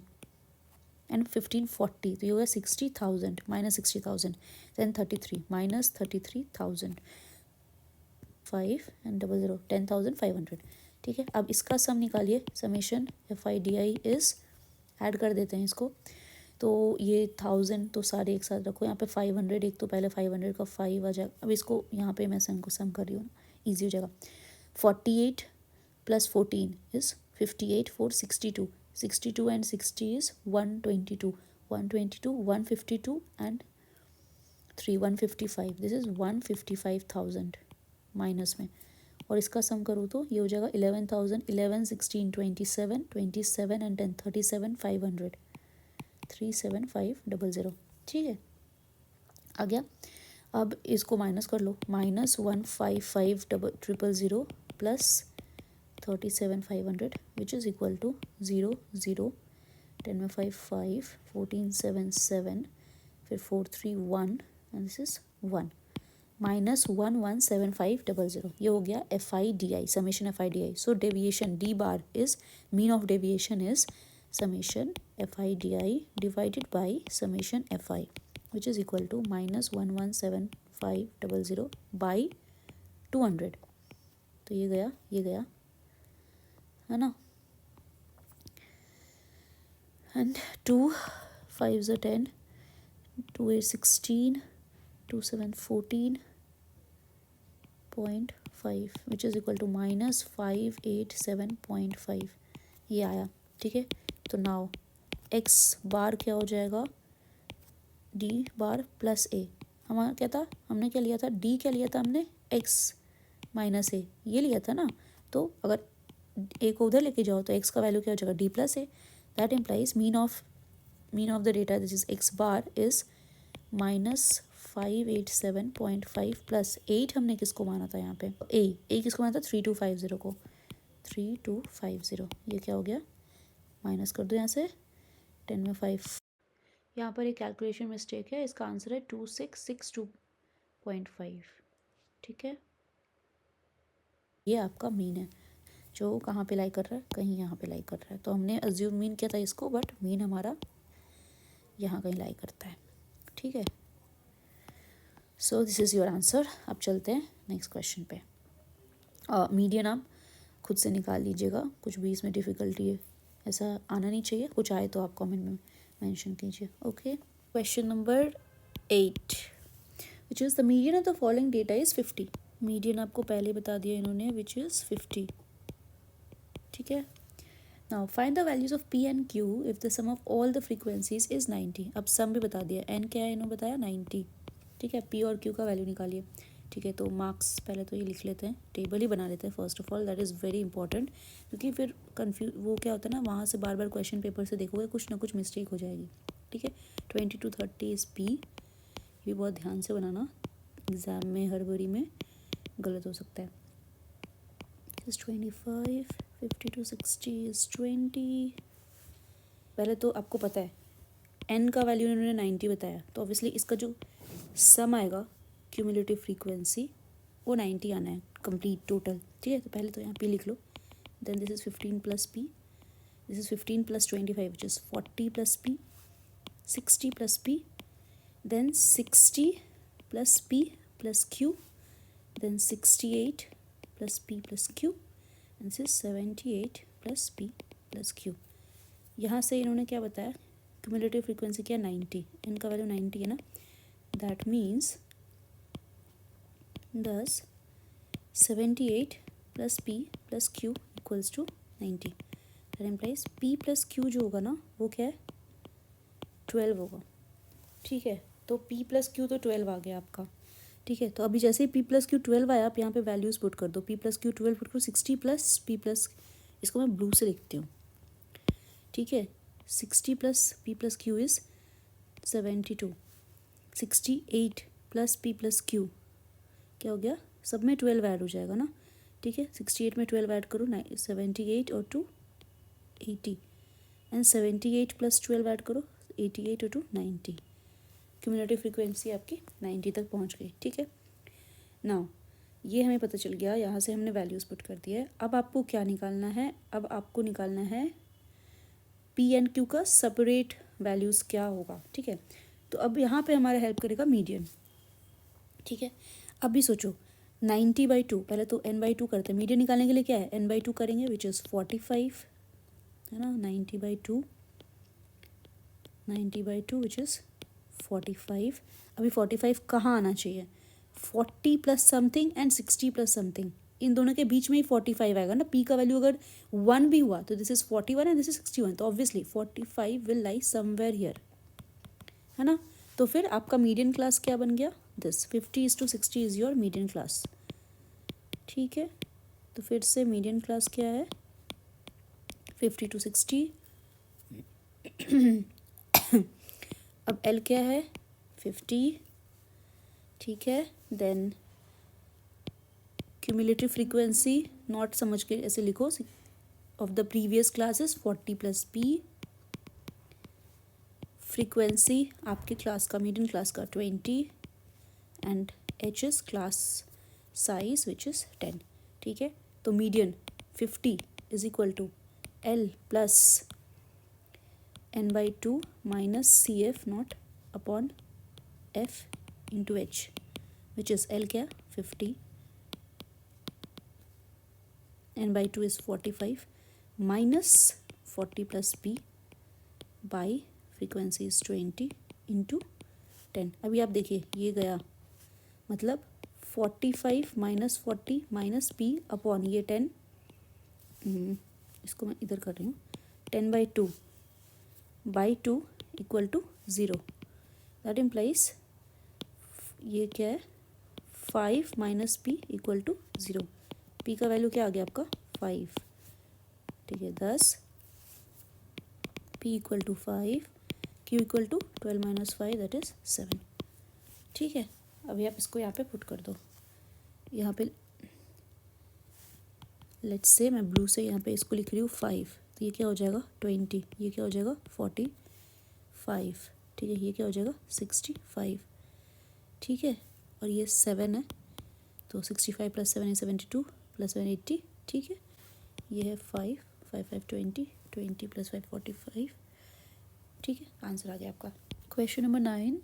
एंड 1540, तो ये होगा 60,000 माइनस 60,000. Then 33 minus 33,000, 5 and 00 10,500. ठीक है, अब इसका सम निकालिए. Summation F I D I is, add कर देते हैं इसको. तो ये 1000 तो सारे एक साथ रखो. यहाँ पे 500, एक तो पहले 500 का 5 आ जाएगा. अब इसको यहाँ पे मैं सम कर रही हूँ, ईजी हो जाएगा. 48 plus 14 is 58 4 62. 62 and 60 is 122. 122 152 and 3 155. This is 155,000 minus में. और इसका सम करूँ तो ये हो जाएगा 11,000 11 16 27 27 एंड 10 37 500 37500. ठीक है, आ गया. अब इसको माइनस कर लो. Minus 155,000 plus 37,500 which is equal to 0 0 10 में 5 5 14 7 7 फिर 4 3 1 एंड दिस इज़ 1 माइनस 117,500. ये हो गया F I D I, summation F I D I. So deviation D bar is, mean of deviation is summation F I D I divided by summation F I which is equal to minus 117,500 by 200. तो ये गया है ना. And 2 5 ज़ा 10 2 8 16 2 7 14 0.5 which is equal to minus 587.5. ये आया. ठीक है, तो नाउ एक्स बार क्या हो जाएगा, डी बार प्लस ए. हमारा क्या था, हमने क्या लिया था, डी क्या लिया था हमने, एक्स माइनस ए ये लिया था ना. तो अगर ए को उधर लेके जाओ तो एक्स का वैल्यू क्या हो जाएगा, D plus A. That implies mean of the data this is X bar is minus 587.5 plus 8. हमने किसको माना था यहाँ पे, ए किसको माना था, 3250 को. 3250 ये क्या हो गया, माइनस कर दो यहाँ से. 10 में 5, यहाँ पर एक कैलकुलेशन मिस्टेक है. इसका आंसर है 2662.5. ठीक है, ये आपका मीन है जो कहाँ पे लाई कर रहा है, कहीं यहाँ पे लाई कर रहा है. तो हमने अज्यूम मीन किया था इसको, बट मीन हमारा यहाँ कहीं लाई करता है. ठीक है, सो दिस इज़ योर आंसर. अब चलते हैं नेक्स्ट क्वेश्चन पे. मीडियन आप खुद से निकाल लीजिएगा, कुछ भी इसमें डिफ़िकल्टी है ऐसा आना नहीं चाहिए. कुछ आए तो आप कमेंट में मेंशन कीजिए. Okay, question number 8 which is the median of the following data is 50. Median आपको पहले बता दिया इन्होंने, विच इज़ 50. ठीक है, now find the values of P and Q if the sum of all the frequencies is 90. अब सम भी बता दिया, एन क्या है इन्होंने बताया 90. ठीक है, पी और क्यू का वैल्यू निकालिए. ठीक है, तो मार्क्स पहले तो ये लिख लेते हैं, टेबल ही बना लेते हैं first of all. That is very important, क्योंकि फिर वो क्या होता है ना, वहाँ से बार बार क्वेश्चन पेपर से देखोगे कुछ ना कुछ मिस्टेक हो जाएगी. ठीक है, 20 to 30 इज़ पी. ये बहुत ध्यान से बनाना, एग्ज़ाम में हर बारी में गलत हो सकता है. Is 25 50 to 60 is 20. पहले तो आपको पता है एन का वैल्यू इन्होंने 90 बताया, तो ऑब्वियसली इसका जो सम आएगा क्यूमुलेटिव फ्रीक्वेंसी वो 90 आना है कंप्लीट टोटल. ठीक है, तो पहले तो यहाँ पे लिख लो. Then this is 15 plus P, this is 15 plus 25 which is 40 plus P, 60 plus P, then 60 plus P plus Q, then 68 plus P plus Q, and this is 78 plus P plus Q. यहाँ से इन्होंने क्या बताया, cumulative frequency क्या 90, इनका value 90 है ना. That means thus 78 plus P plus Q equals to 90. That implies P plus Q जो होगा ना वो क्या है, 12 होगा. ठीक है, तो पी प्लस क्यू तो 12 आ गया आपका. ठीक है, तो अभी जैसे ही पी प्लस क्यू 12 आया, आप यहाँ पे वैल्यूज़ पुट कर दो. पी प्लस क्यू 12 पुट करो, 60 प्लस पी प्लस इसको मैं ब्लू से लिखती हूँ, ठीक है। 60 plus P plus Q is 72, 68 plus P plus Q क्या हो गया, सब में 12 ऐड हो जाएगा ना, ठीक है। 68 में 12 ऐड करो 78 और 2 80 एंड 78 प्लस 12 ऐड करो 88 और 2 90। क्यूमुलेटिव फ्रीक्वेंसी आपकी 90 तक पहुंच गई, ठीक है। नाउ ये हमें पता चल गया, यहाँ से हमने वैल्यूज़ पुट कर दिया है। अब आपको क्या निकालना है, अब आपको निकालना है पी एंड क्यू का सेपरेट वैल्यूज़ क्या होगा, ठीक है। तो अब यहाँ पे हमारा हेल्प करेगा मीडियन, ठीक है। अब भी सोचो 90/2, पहले तो n/2 करते हैं, मीडियन निकालने के लिए क्या है n/2 करेंगे विच इज़ 45 है ना, 90/2 विच इज़ 45। अभी 45 कहाँ आना चाहिए, 40 plus something and 60 plus something, इन दोनों के बीच में ही 45 आएगा ना। पी का वैल्यू अगर 1 भी हुआ तो this is 41 and this is 61, तो obviously 45 will lie somewhere here, है ना। तो फिर आपका मीडियन क्लास क्या बन गया, this 50:60 is your median class, ठीक है। तो फिर से मीडियन क्लास क्या है 50:60। अब एल क्या है 50, ठीक है। देन क्यूमुलेटिव फ्रीक्वेंसी नॉट समझ के ऐसे लिखो, of the previous classes 40 plus P, frequency आपके क्लास का मीडियन क्लास का 20 and H is class size which is 10, ठीक है। तो median 50 is equal to L plus n/2 minus C F not upon F into H which is L क्या 50, n/2 इज़ 45 minus 40 plus P by frequency is 20 into 10। अभी आप देखिए ये गया, मतलब 45 माइनस 40 माइनस पी अपॉन ये 10, इसको मैं इधर कर रही हूँ, 10/2 इक्वल टू 0, दैट इम्प्लाइज ये क्या है 5 minus P equal to 0। P का वैल्यू क्या आ गया आपका 5, ठीक है। 10 P equal to 5, Q equal to 12 minus 5 that is 7, ठीक है। अभी आप इसको यहाँ पे पुट कर दो, यहाँ पे लेट्स से मैं ब्लू से यहाँ पे इसको लिख रही हूँ 5, तो ये क्या हो जाएगा 20, ये क्या हो जाएगा 45, ठीक है। ये क्या हो जाएगा 65, ठीक है। और ये 7 है, तो 65 प्लस 7 है 72 प्लस 7 80, ठीक है। ये है 5 5 5 20 20 प्लस 5 45, ठीक है। आंसर आ गया आपका। Question number 9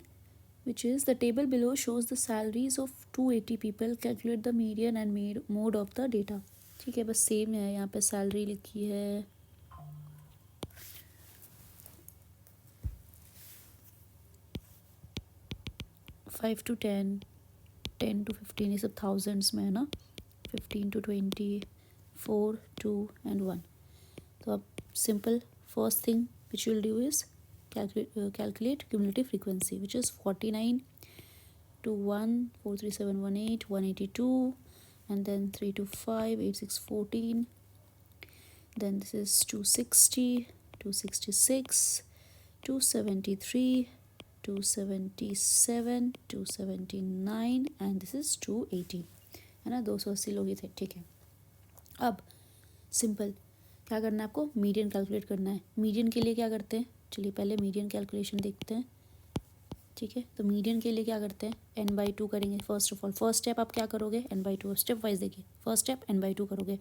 which is the table below shows the salaries of 280 people, calculate the median and mode of the data, ठीक है। बस सेम है, यहाँ पे सैलरी लिखी है 5 to 10, 10 to 15, ये सब थाउजेंड्स में है ना, 15 to 20, 4, 2 and 1। तो अब simple first thing which will do is calculate cumulative frequency which is 49 to 1 43718 182 and then 3 to 5 86 14, then this is 260 266 273 277 279 and this is 280, है ना, 280 लोग ही थे, ठीक है। अब सिंपल क्या करना है आपको, मीडियन कैलकुलेट करना है। मीडियन के लिए क्या करते हैं, चलिए पहले मीडियन कैलकुलेशन देखते हैं, ठीक है। तो मीडियन के लिए क्या करते हैं n/2 करेंगे। First of all first step आप क्या करोगे n/2, स्टेप वाइज देखिए। फर्स्ट स्टेप n/2 करोगे,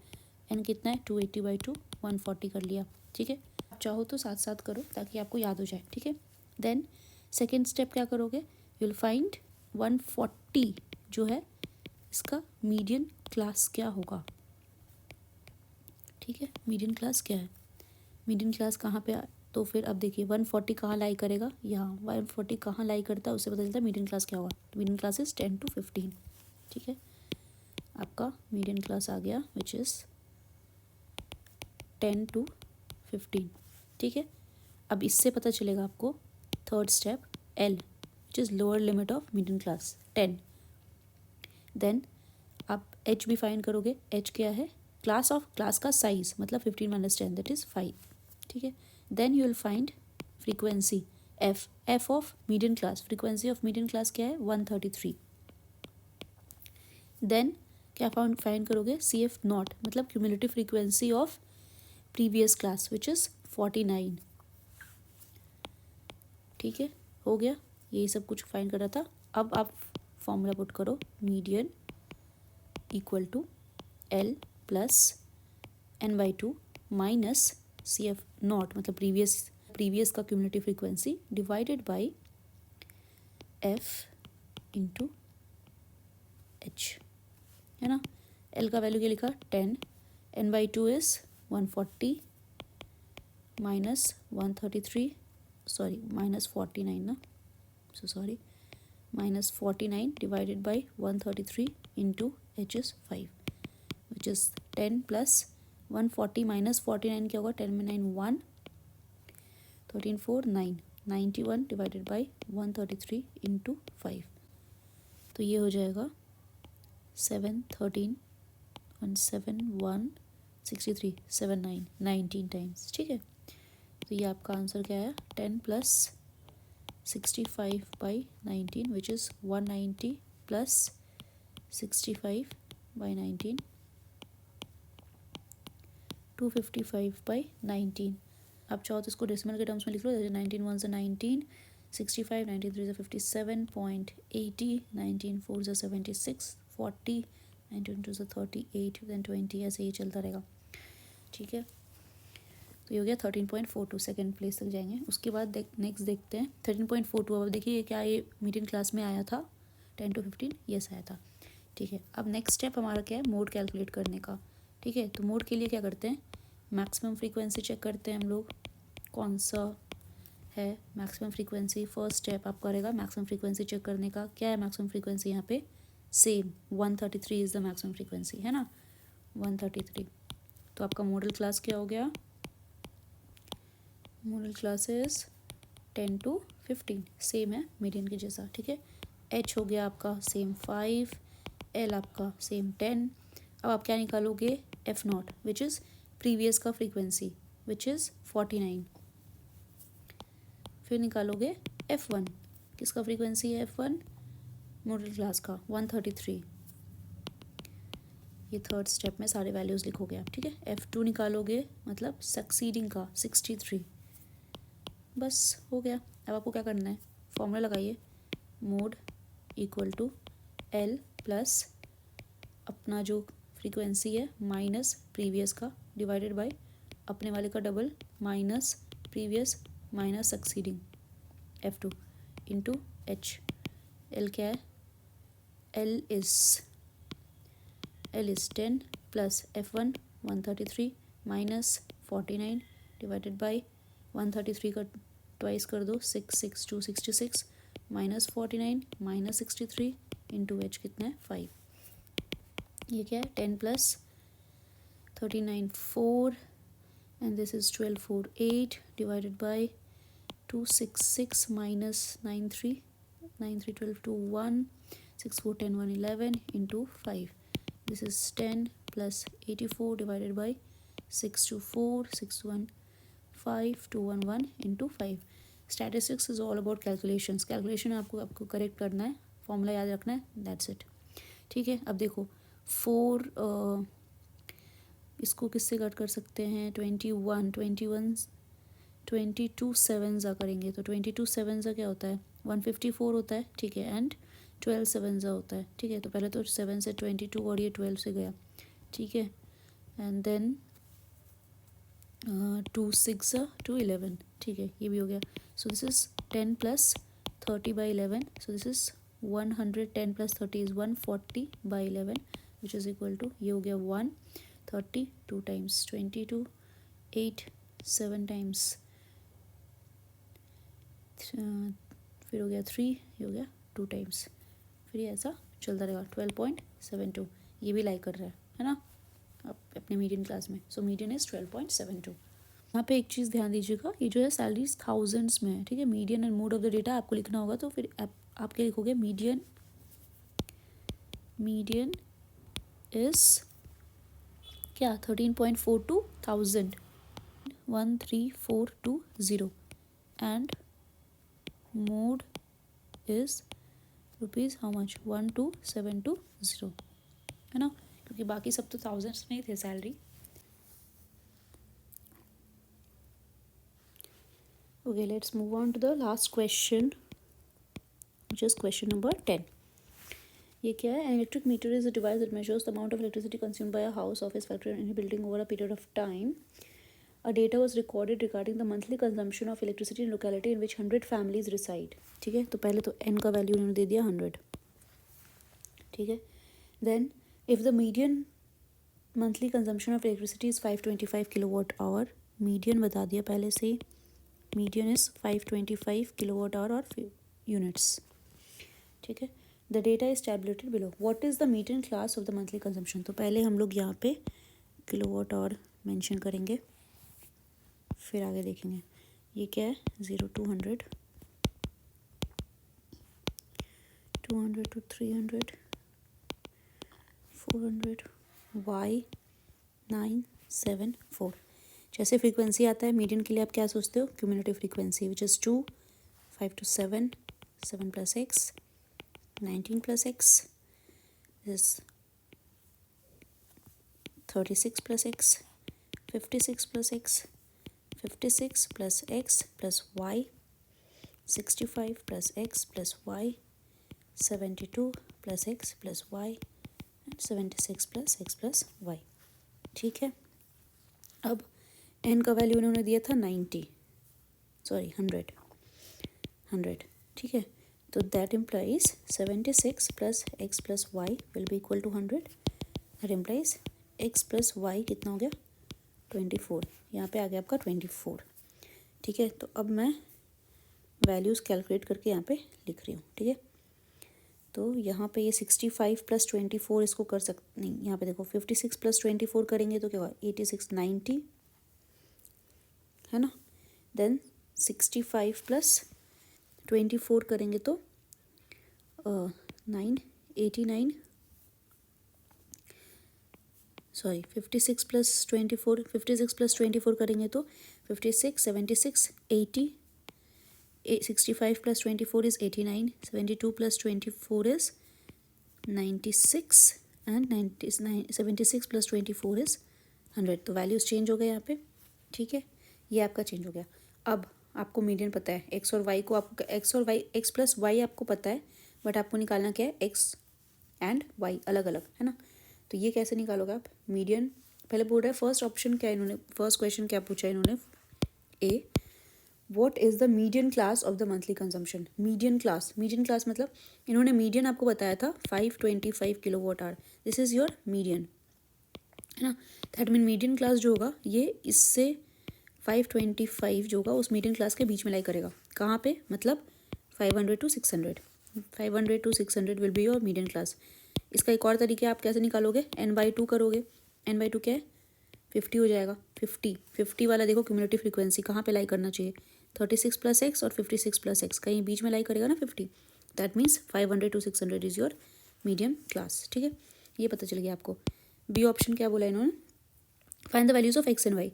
n कितना है 280/2 140 कर लिया, ठीक है। आप चाहो तो साथ साथ करो ताकि आपको याद हो जाए, ठीक है। देन सेकेंड स्टेप क्या करोगे, यू विल फाइंड 140 जो है इसका मीडियन क्लास क्या होगा, ठीक है। मीडियन क्लास क्या है, मीडियन क्लास कहाँ पे, तो फिर अब देखिए 140 कहाँ लाई करेगा, यहाँ 140 कहाँ लाई करता है उससे पता चलता है मीडियन क्लास क्या होगा। मीडियन क्लास इज 10 to 15, ठीक है। आपका मीडियन क्लास आ गया विच इज़ 10 to 15, ठीक है। अब इससे पता चलेगा आपको third step L which is lower limit of median class 10। Then आप एच भी फाइंड करोगे, एच क्या है क्लास का साइज मतलब 15 माइनस 10 दैट इज़ 5, ठीक है. Then you will find frequency F of median class. Frequency of median class क्या है 133. देन क्या फाइंड करोगे सी एफ नॉट मतलब cumulative frequency of previous class which is 49. ठीक है, हो गया. यही सब कुछ फाइंड कर रहा था. अब आप फॉर्मूला पुट करो median equal to L plus n/2 minus C F not मतलब प्रीवियस का cumulative frequency divided by F into H, है ना. एल का वैल्यू क्या लिखा 10, n/2 is 140 minus 133 sorry minus 49 ना, so sorry minus 49 divided by 133 into h is 5 which is 10 plus 140 minus 49 क्या होगा 10 में 9 1 13 4 9 91 divided by 133 into 5 तो ये हो जाएगा 7 13 1 7 1 63 7 9 19 टाइम्स. ठीक है, तो ये आपका आंसर क्या है 10 plus 65 by 19 which is 190 plus 65 by 19 255 by 19. आप चाहो तो इसको डेसिमल के टर्म्स में लिख लो. 19 1 से 19 65 19 3 से 57.80 19 4 से 76 40 19 2 से 38 then 20 ऐसे ही चलता रहेगा. ठीक है, तो ये हो गया 13.42 सेकेंड प्लेस तक जाएंगे. उसके बाद नेक्स्ट देखते हैं 13.42. अब देखिए क्या ये मीडियन क्लास में आया था 10 to 15 यस आया था. ठीक है, अब नेक्स्ट स्टेप हमारा क्या है मोड कैलकुलेट करने का. ठीक है, तो मोड के लिए क्या करते हैं मैक्सिमम फ्रीक्वेंसी चेक करते हैं हम लोग. कौन सा है मैक्सिमम फ्रीक्वेंसी. फर्स्ट स्टेप आप करेगा मैक्सिमम फ्रीक्वेंसी चेक करने का. क्या है मैक्सिमम फ्रीक्वेंसी यहाँ पे same 133 is the maximum frequency, है ना 133. तो आपका मॉडल क्लास क्या हो गया मॉडल क्लासेस 10 to 15 सेम है मीडियन के जैसा. ठीक है, एच हो गया आपका सेम 5, एल आपका सेम 10. अब आप क्या निकालोगे F not which is previous का फ्रीक्वेंसी विच इज़ 49. फिर निकालोगे F1 किसका फ्रीक्वेंसी है F1 मॉडल क्लास का 133. ये थर्ड स्टेप में सारे वैल्यूज़ लिखोगे आप. ठीक है, F2 निकालोगे मतलब सक्सीडिंग का 63. बस हो गया. अब आपको क्या करना है फॉर्मूला लगाइए mode equal to L plus अपना जो फ्रीक्वेंसी है माइनस प्रीवियस का डिवाइडेड बाय अपने वाले का double minus previous minus succeeding F2 into H. L क्या है L is 10 plus F1 133 minus 49 divided by 133 का ट्वाइस कर दो 6 6 2 66 माइनस 49 माइनस 63 इंटू एच कितना है 5. ये क्या है 10 plus 39 4 and this is 12 4 8 divided by 266 minus 93 12 2 1 6 4 10 1 11 into 5. This is 10 plus 84 divided by 624 615 211 into 5. Statistics is all about calculations. Calculation आपको correct करना है फॉर्मूला याद रखना है दैट्स इट. ठीक है, अब देखो 4 इसको किससे कट कर सकते हैं 22 7 ज़ा करेंगे तो 22 7 ज़ा क्या होता है 154 होता है. ठीक है, एंड 12 7 ज़ा होता है. ठीक है, तो पहले तो 7 से 22 और ये 12 से गया. ठीक है, एंड देन 2 6 to 11. ठीक है, ये भी हो गया. So this is 10 plus 30 by 11. So this is 110 plus 30 is 140 by 11 which is equal to ये हो गया 130 2 टाइम्स 22 8 7 टाइम्स फिर हो गया 3 ये हो गया 2 टाइम्स. फिर ये ऐसा चलता रहेगा 12.72. ये भी लाइक कर रहा है ना आप अपने मीडियन क्लास में. So median is 12.72. यहाँ पे एक चीज़ ध्यान दीजिएगा ये जो है सैलरीज थाउजेंड्स में है. ठीक है, median and mode of the data आपको लिखना होगा तो फिर आप क्या लिखोगे मीडियन इज़ क्या 13.42,000 13,420 and mode is rupees how much 12,720 है ना, क्योंकि बाकी सब तो थाउजेंड्स में ही थे salary. Okay, let's move on to the last question, which is question number 10. ये क्या है? An electric meter is a device that measures the amount of electricity consumed by a house, office, factory, or any building over a period of time. A data was recorded regarding the monthly consumption of electricity in locality in which 100 families reside. ठीक है, तो पहले तो n का value उन्होंने दे दिया 100. ठीक है, then if the median monthly consumption of electricity is 525 kilowatt hour, median बता दिया पहले से ही, median is 525 kilowatt hour or units. ठीक है, the data is tabulated below. What is the median class of the monthly consumption? तो पहले हम लोग यहाँ पे किलोवाट आवर मेंशन करेंगे, फिर आगे देखेंगे. ये क्या है? 0 to 100, 200 to 300, 400, y 974. जैसे फ्रीक्वेंसी आता है मीडियन के लिए आप क्या सोचते हो? Cumulative frequency which is 2, 5 to 7, 7 plus x, 19 plus x is 36 plus x, 56 plus x, 56 plus x plus y, 65 plus x plus y, 72 plus x plus y and 76 plus x plus y. ठीक है, अब n का value उन्होंने दिया था 100. ठीक है, तो that implies 76 plus x plus Y will be equal to 100. That implies x plus Y कितना हो गया? 24. यहाँ पे आ गया आपका 24. ठीक है, तो अब मैं वैल्यूज़ कैलकुलेट करके यहाँ पे लिख रही हूँ. ठीक है, तो यहाँ पे ये 65 प्लस 24 इसको कर नहीं, यहाँ पे देखो 56 प्लस 24 करेंगे तो क्या होगा? 86, 90 है ना. देन 65 प्लस 24 करेंगे तो 89, सॉरी 56 प्लस 24 करेंगे तो 56, 76, 80, 65 plus 24 is 89, 72 plus 24 is 96 and 76 plus 24 is 100. तो वैल्यूज़ चेंज हो गए यहाँ पे. ठीक है, ये आपका चेंज हो गया. अब आपको मीडियन पता है, एक्स और वाई को आपको एक्स प्लस वाई आपको पता है, बट आपको निकालना क्या है? एक्स एंड वाई अलग अलग है ना. तो ये कैसे निकालोगे आप? मीडियन पहले बोल रहा है. फर्स्ट ऑप्शन क्या इन्होंने, फर्स्ट क्वेश्चन क्या पूछा इन्होंने? A, what is the median class of the monthly consumption. Median class मतलब इन्होंने मीडियन आपको बताया था 525 kilowatt hour. This is your median है ना. दैट मीन मीडियन क्लास जो होगा ये इससे 525 जो होगा उस मीडियन क्लास के बीच में लाई करेगा. कहाँ पे? मतलब 500 to 600. 500 to 600 will be your median class. इसका एक और तरीका आप कैसे निकालोगे? n/2 करोगे. n/2 क्या है? 50 हो जाएगा. 50 वाला देखो क्यूमुलेटिव फ्रीक्वेंसी कहाँ पे लाई करना चाहिए? 36 प्लस एक्स और 56 प्लस एक्स कहीं बीच में लाई करेगा ना 50. That means 500 to 600 is your medium class. ठीक है, ये पता चल गया आपको. बी ऑप्शन क्या बोला इन्होंने? Find the values of X and Y.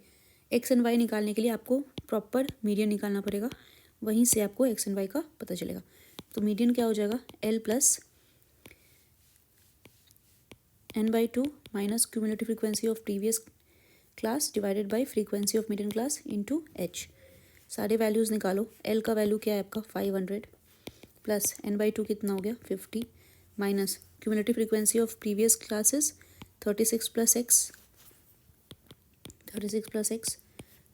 X and Y निकालने के लिए आपको प्रॉपर मीडियन निकालना पड़ेगा, वहीं से आपको एक्स एंड वाई का पता चलेगा. तो मीडियन क्या हो जाएगा? L plus n/2 minus cumulative frequency of previous class divided by frequency of median class into H. सारे वैल्यूज़ निकालो. एल का वैल्यू क्या है आपका? 500 प्लस n/2 कितना हो गया? 50 minus cumulative frequency of previous classes 36 plus x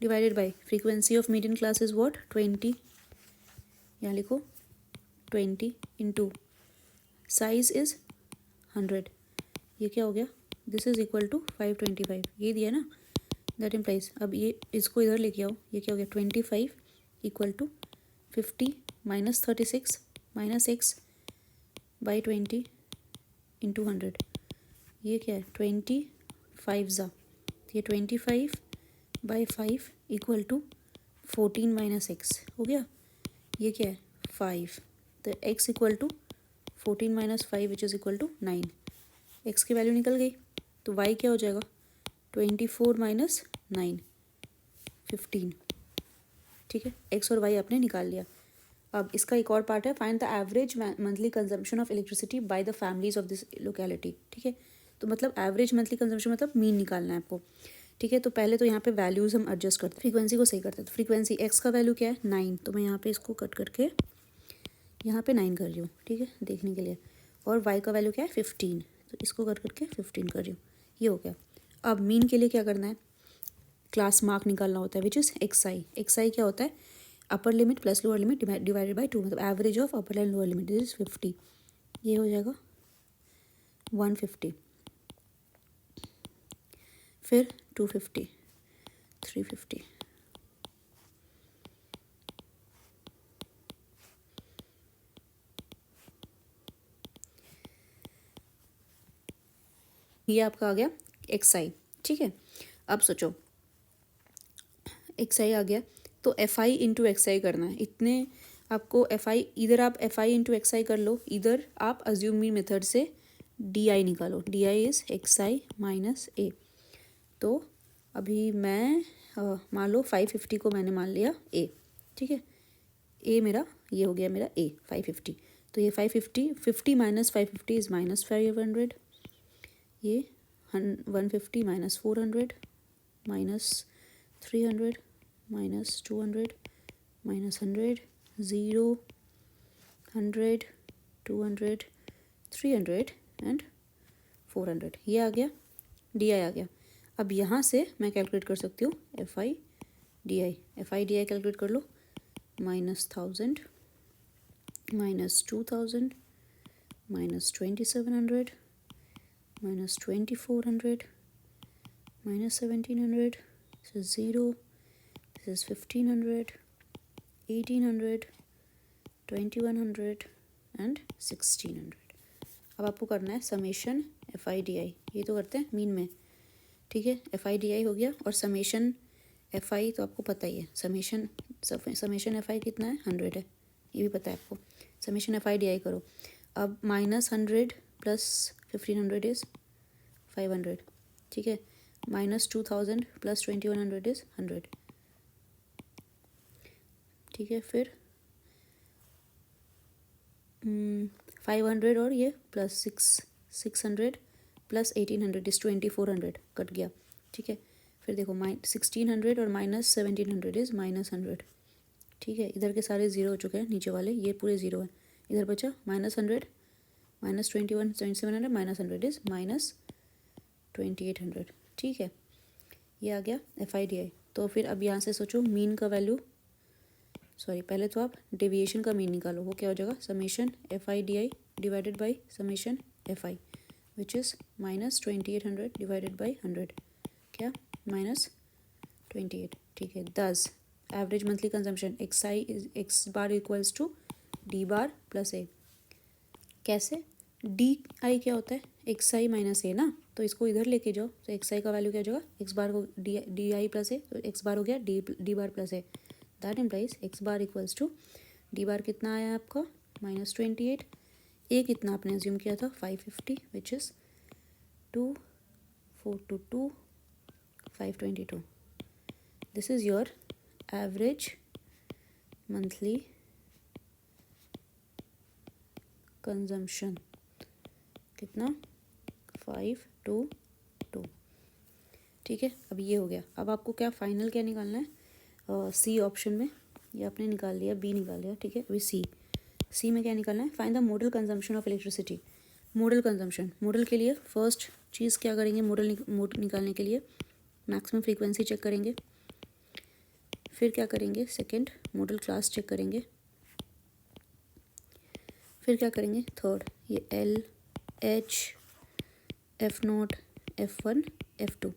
divided by frequency of median class is what? 20. यहाँ लिखो 20 इंटू साइज इज 100. ये क्या हो गया? This is equal to 525. ये दिया ना. दैट इम्प्लाइज अब ये इसको इधर लेके आओ. ये क्या हो गया? 25 equal to 50 minus 36 minus X by 20 into 100. ये क्या है? 25 ज़ा. ये 25 by 5 equal to 14 minus X हो गया. ये क्या है? 5. तो x equal to 14 minus 5 which is equal to 9. X की वैल्यू निकल गई. तो y क्या हो जाएगा? 24 माइनस 9 15। ठीक है, एक्स और वाई आपने निकाल लिया। अब इसका एक और पार्ट है, find the average monthly consumption of electricity by the families of this locality. ठीक है, तो मतलब एवरेज मंथली कंजम्पशन मतलब मीन निकालना है आपको। ठीक है, तो पहले तो यहाँ पे वैल्यूज़ हम एडजस्ट करते हैं, फ्रीक्वेंसी को सही करते हैं। तो फ्रीक्वेंसी एक्स का वैल्यू क्या है 9, तो मैं यहाँ पे इसको कट करके यहाँ पे 9 कर रही हूँ। ठीक है, देखने के लिए। और वाई का वैल्यू क्या है 15, तो इसको कट करके 15 कर रही हूँ। ये हो गया। अब मीन के लिए क्या करना है, क्लास मार्क निकालना होता है, which is X I. X I क्या होता है, upper limit plus lower limit divided by 2, मतलब average of upper and lower limit, this is 50। ये हो जाएगा 150, फिर 250, 350, ये आपका आ गया एक्स आई। ठीक है, अब सोचो एक्स आई आ गया तो एफ आई इंटू एक्स आई करना है। इतने आपको एफ आई, इधर आप एफ आई इंटू एक्स आई कर लो, इधर आप अज्यूमी मेथड से डी आई निकालो। D I is X I minus A. तो अभी मैं मान लो 550 को मैंने मान लिया ए। ठीक है, ए मेरा ये हो गया मेरा ए 550। तो ये 550, 50 माइनस 550 इज़ माइनस 500। ये 150 minus 400 minus 300 minus 200 minus 100 0 100 200 300 and 400। ये आ गया, डी आई आ गया। अब यहाँ से मैं कैलकुलेट कर सकती हूँ F I D I. F I D I calculate कर लो, -1000 minus 2000 minus 2700 minus 2400 minus 1700, this is 0, this is 1500, 1800, 2100 and 1600। अब आपको करना है समेशन एफ आई डी आई। ये तो करते हैं मीन में। ठीक है, एफ आई डी आई हो गया, और समेशन एफ आई तो आपको पता ही है, समेशन एफ आई कितना है 100 है, ये भी पता है आपको। समेशन एफ आई डी आई करो। अब -100 प्लस 1500 इज़ 500। ठीक है, -2000 प्लस 2100 इज़ 100। ठीक है, फिर 500 और ये प्लस 600 प्लस 1800 इज़ 2400 कट गया। ठीक है, फिर देखो 1600 और माइनस 1700 इज़ -100। ठीक है, इधर के सारे ज़ीरो हो चुके हैं, नीचे वाले ये पूरे ज़ीरो हैं। इधर बचा -100 माइनस 2700 माइनस 100 इज़ -2800। ठीक है, ये आ गया एफ आई डी आई। तो फिर अब यहाँ से सोचो मीन का वैल्यू, सॉरी पहले तो आप डेविएशन का मीन निकालो। वो क्या हो जाएगा, summation F I D I divided by summation F I, which is -2800 divided by 100, क्या -28। ठीक है, 10 average monthly consumption X I is X bar equals to D bar plus A. कैसे, डी आई क्या होता है एक्स आई माइनस ए ना, तो इसको इधर लेके जाओ, तो एक्स आई का वैल्यू क्या हो जाएगा, एक्स बार को डी आई प्लस ए, तो एक्स बार हो गया D bar plus A. That implies X bar equals to D bar कितना आया आपका -28, ए कितना आपने अज्यूम किया था 550, which is 2 4 2 2 522। This is your average monthly consumption, कितना 522। ठीक है, अब ये हो गया। अब आपको क्या फाइनल क्या निकालना है, सी ऑप्शन में, ये आपने निकाल लिया, बी निकाल लिया। ठीक है, अभी सी में क्या निकालना है, find the model consumption of electricity. Model consumption, model के लिए फर्स्ट चीज़ क्या करेंगे, मोडल निकालने के लिए मैक्सिमम फ्रीक्वेंसी चेक करेंगे। फिर क्या करेंगे, सेकंड मोडल क्लास चेक करेंगे। फिर क्या करेंगे, थर्ड ये L H F not F1 F2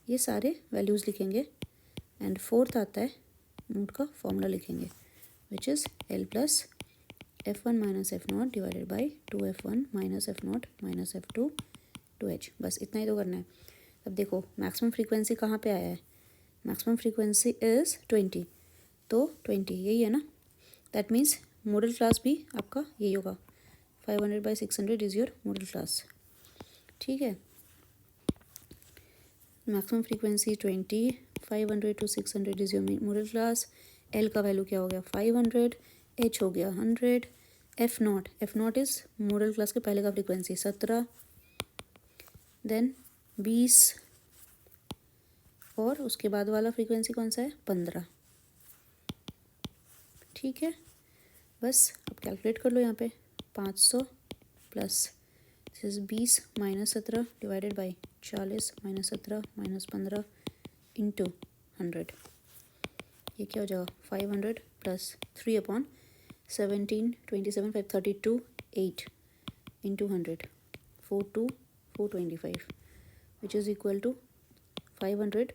ये सारे वैल्यूज़ लिखेंगे। एंड फोर्थ आता है मोड का फॉर्मूला लिखेंगे, which is L plus F1 minus F not divided by 2F1 minus F not minus F2 2H। बस इतना ही तो करना है। अब देखो मैक्सिमम फ्रीक्वेंसी कहाँ पे आया है, मैक्सिमम फ्रीक्वेंसी इज़ 20, तो 20 यही है ना, दैट मीन्स मॉडल क्लास भी आपका यही होगा। 500/600 इज़ योर मॉडल क्लास। ठीक है, maximum frequency 20, 500 to 600 is your middle class. L का वैल्यू क्या हो गया 500, एच हो गया 100, F not is middle class के पहले का फ्रीक्वेंसी 17, देन 20 और उसके बाद वाला फ्रीक्वेंसी कौन सा है 15। ठीक है, बस अब कैलकुलेट कर लो यहाँ पे 500 plus 20 minus 17 divided by 40 minus 17 minus 15 into 100। ये क्या हो जाएगा 500 plus 3 upon 17, 27, 5, 32, 8 into 100, 425 which is equal to 500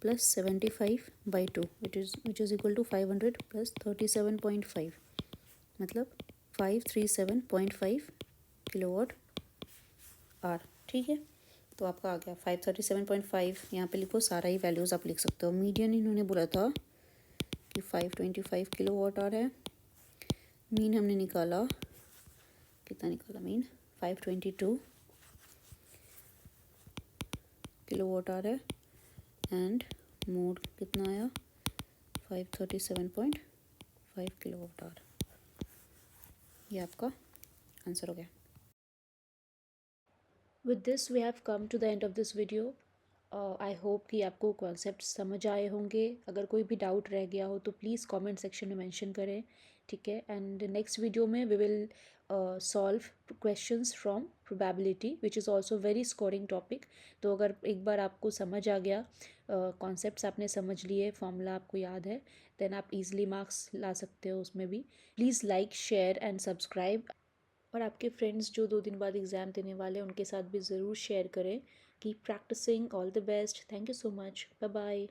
plus 75 by 2 which is equal to 500 plus 37.5 मतलब 537.5 किलोवाट आर। ठीक है, तो आपका आ गया 537.5। यहाँ पे लिखो, सारा ही वैल्यूज़ आप लिख सकते हो। मीडियन इन्होंने बोला था कि 525 किलोवाट आर है। मीन हमने निकाला, कितना निकाला मीन 522 किलोवाट आर है एंड मोड कितना आया 537.5 किलोवाट आर। ये आपका आंसर हो गया। With this we have come to the end of this video. I hope कि आपको कॉन्सेप्ट समझ आए होंगे। अगर कोई भी डाउट रह गया हो तो प्लीज़ कमेंट सेक्शन में मेंशन करें, ठीक है। एंड नेक्स्ट वीडियो में we will solve questions from probability which is also very scoring topic. तो अगर एक बार आपको समझ आ गया, कॉन्सेप्ट्स आपने समझ लिए, फॉर्मूला आपको याद है, देन आप इजीली मार्क्स ला सकते हो उसमें भी। Please like, share and subscribe. और आपके फ्रेंड्स जो 2 दिन बाद एग्ज़ाम देने वाले हैं उनके साथ भी ज़रूर शेयर करें। Keep practising, all the best, thank you so much, bye bye.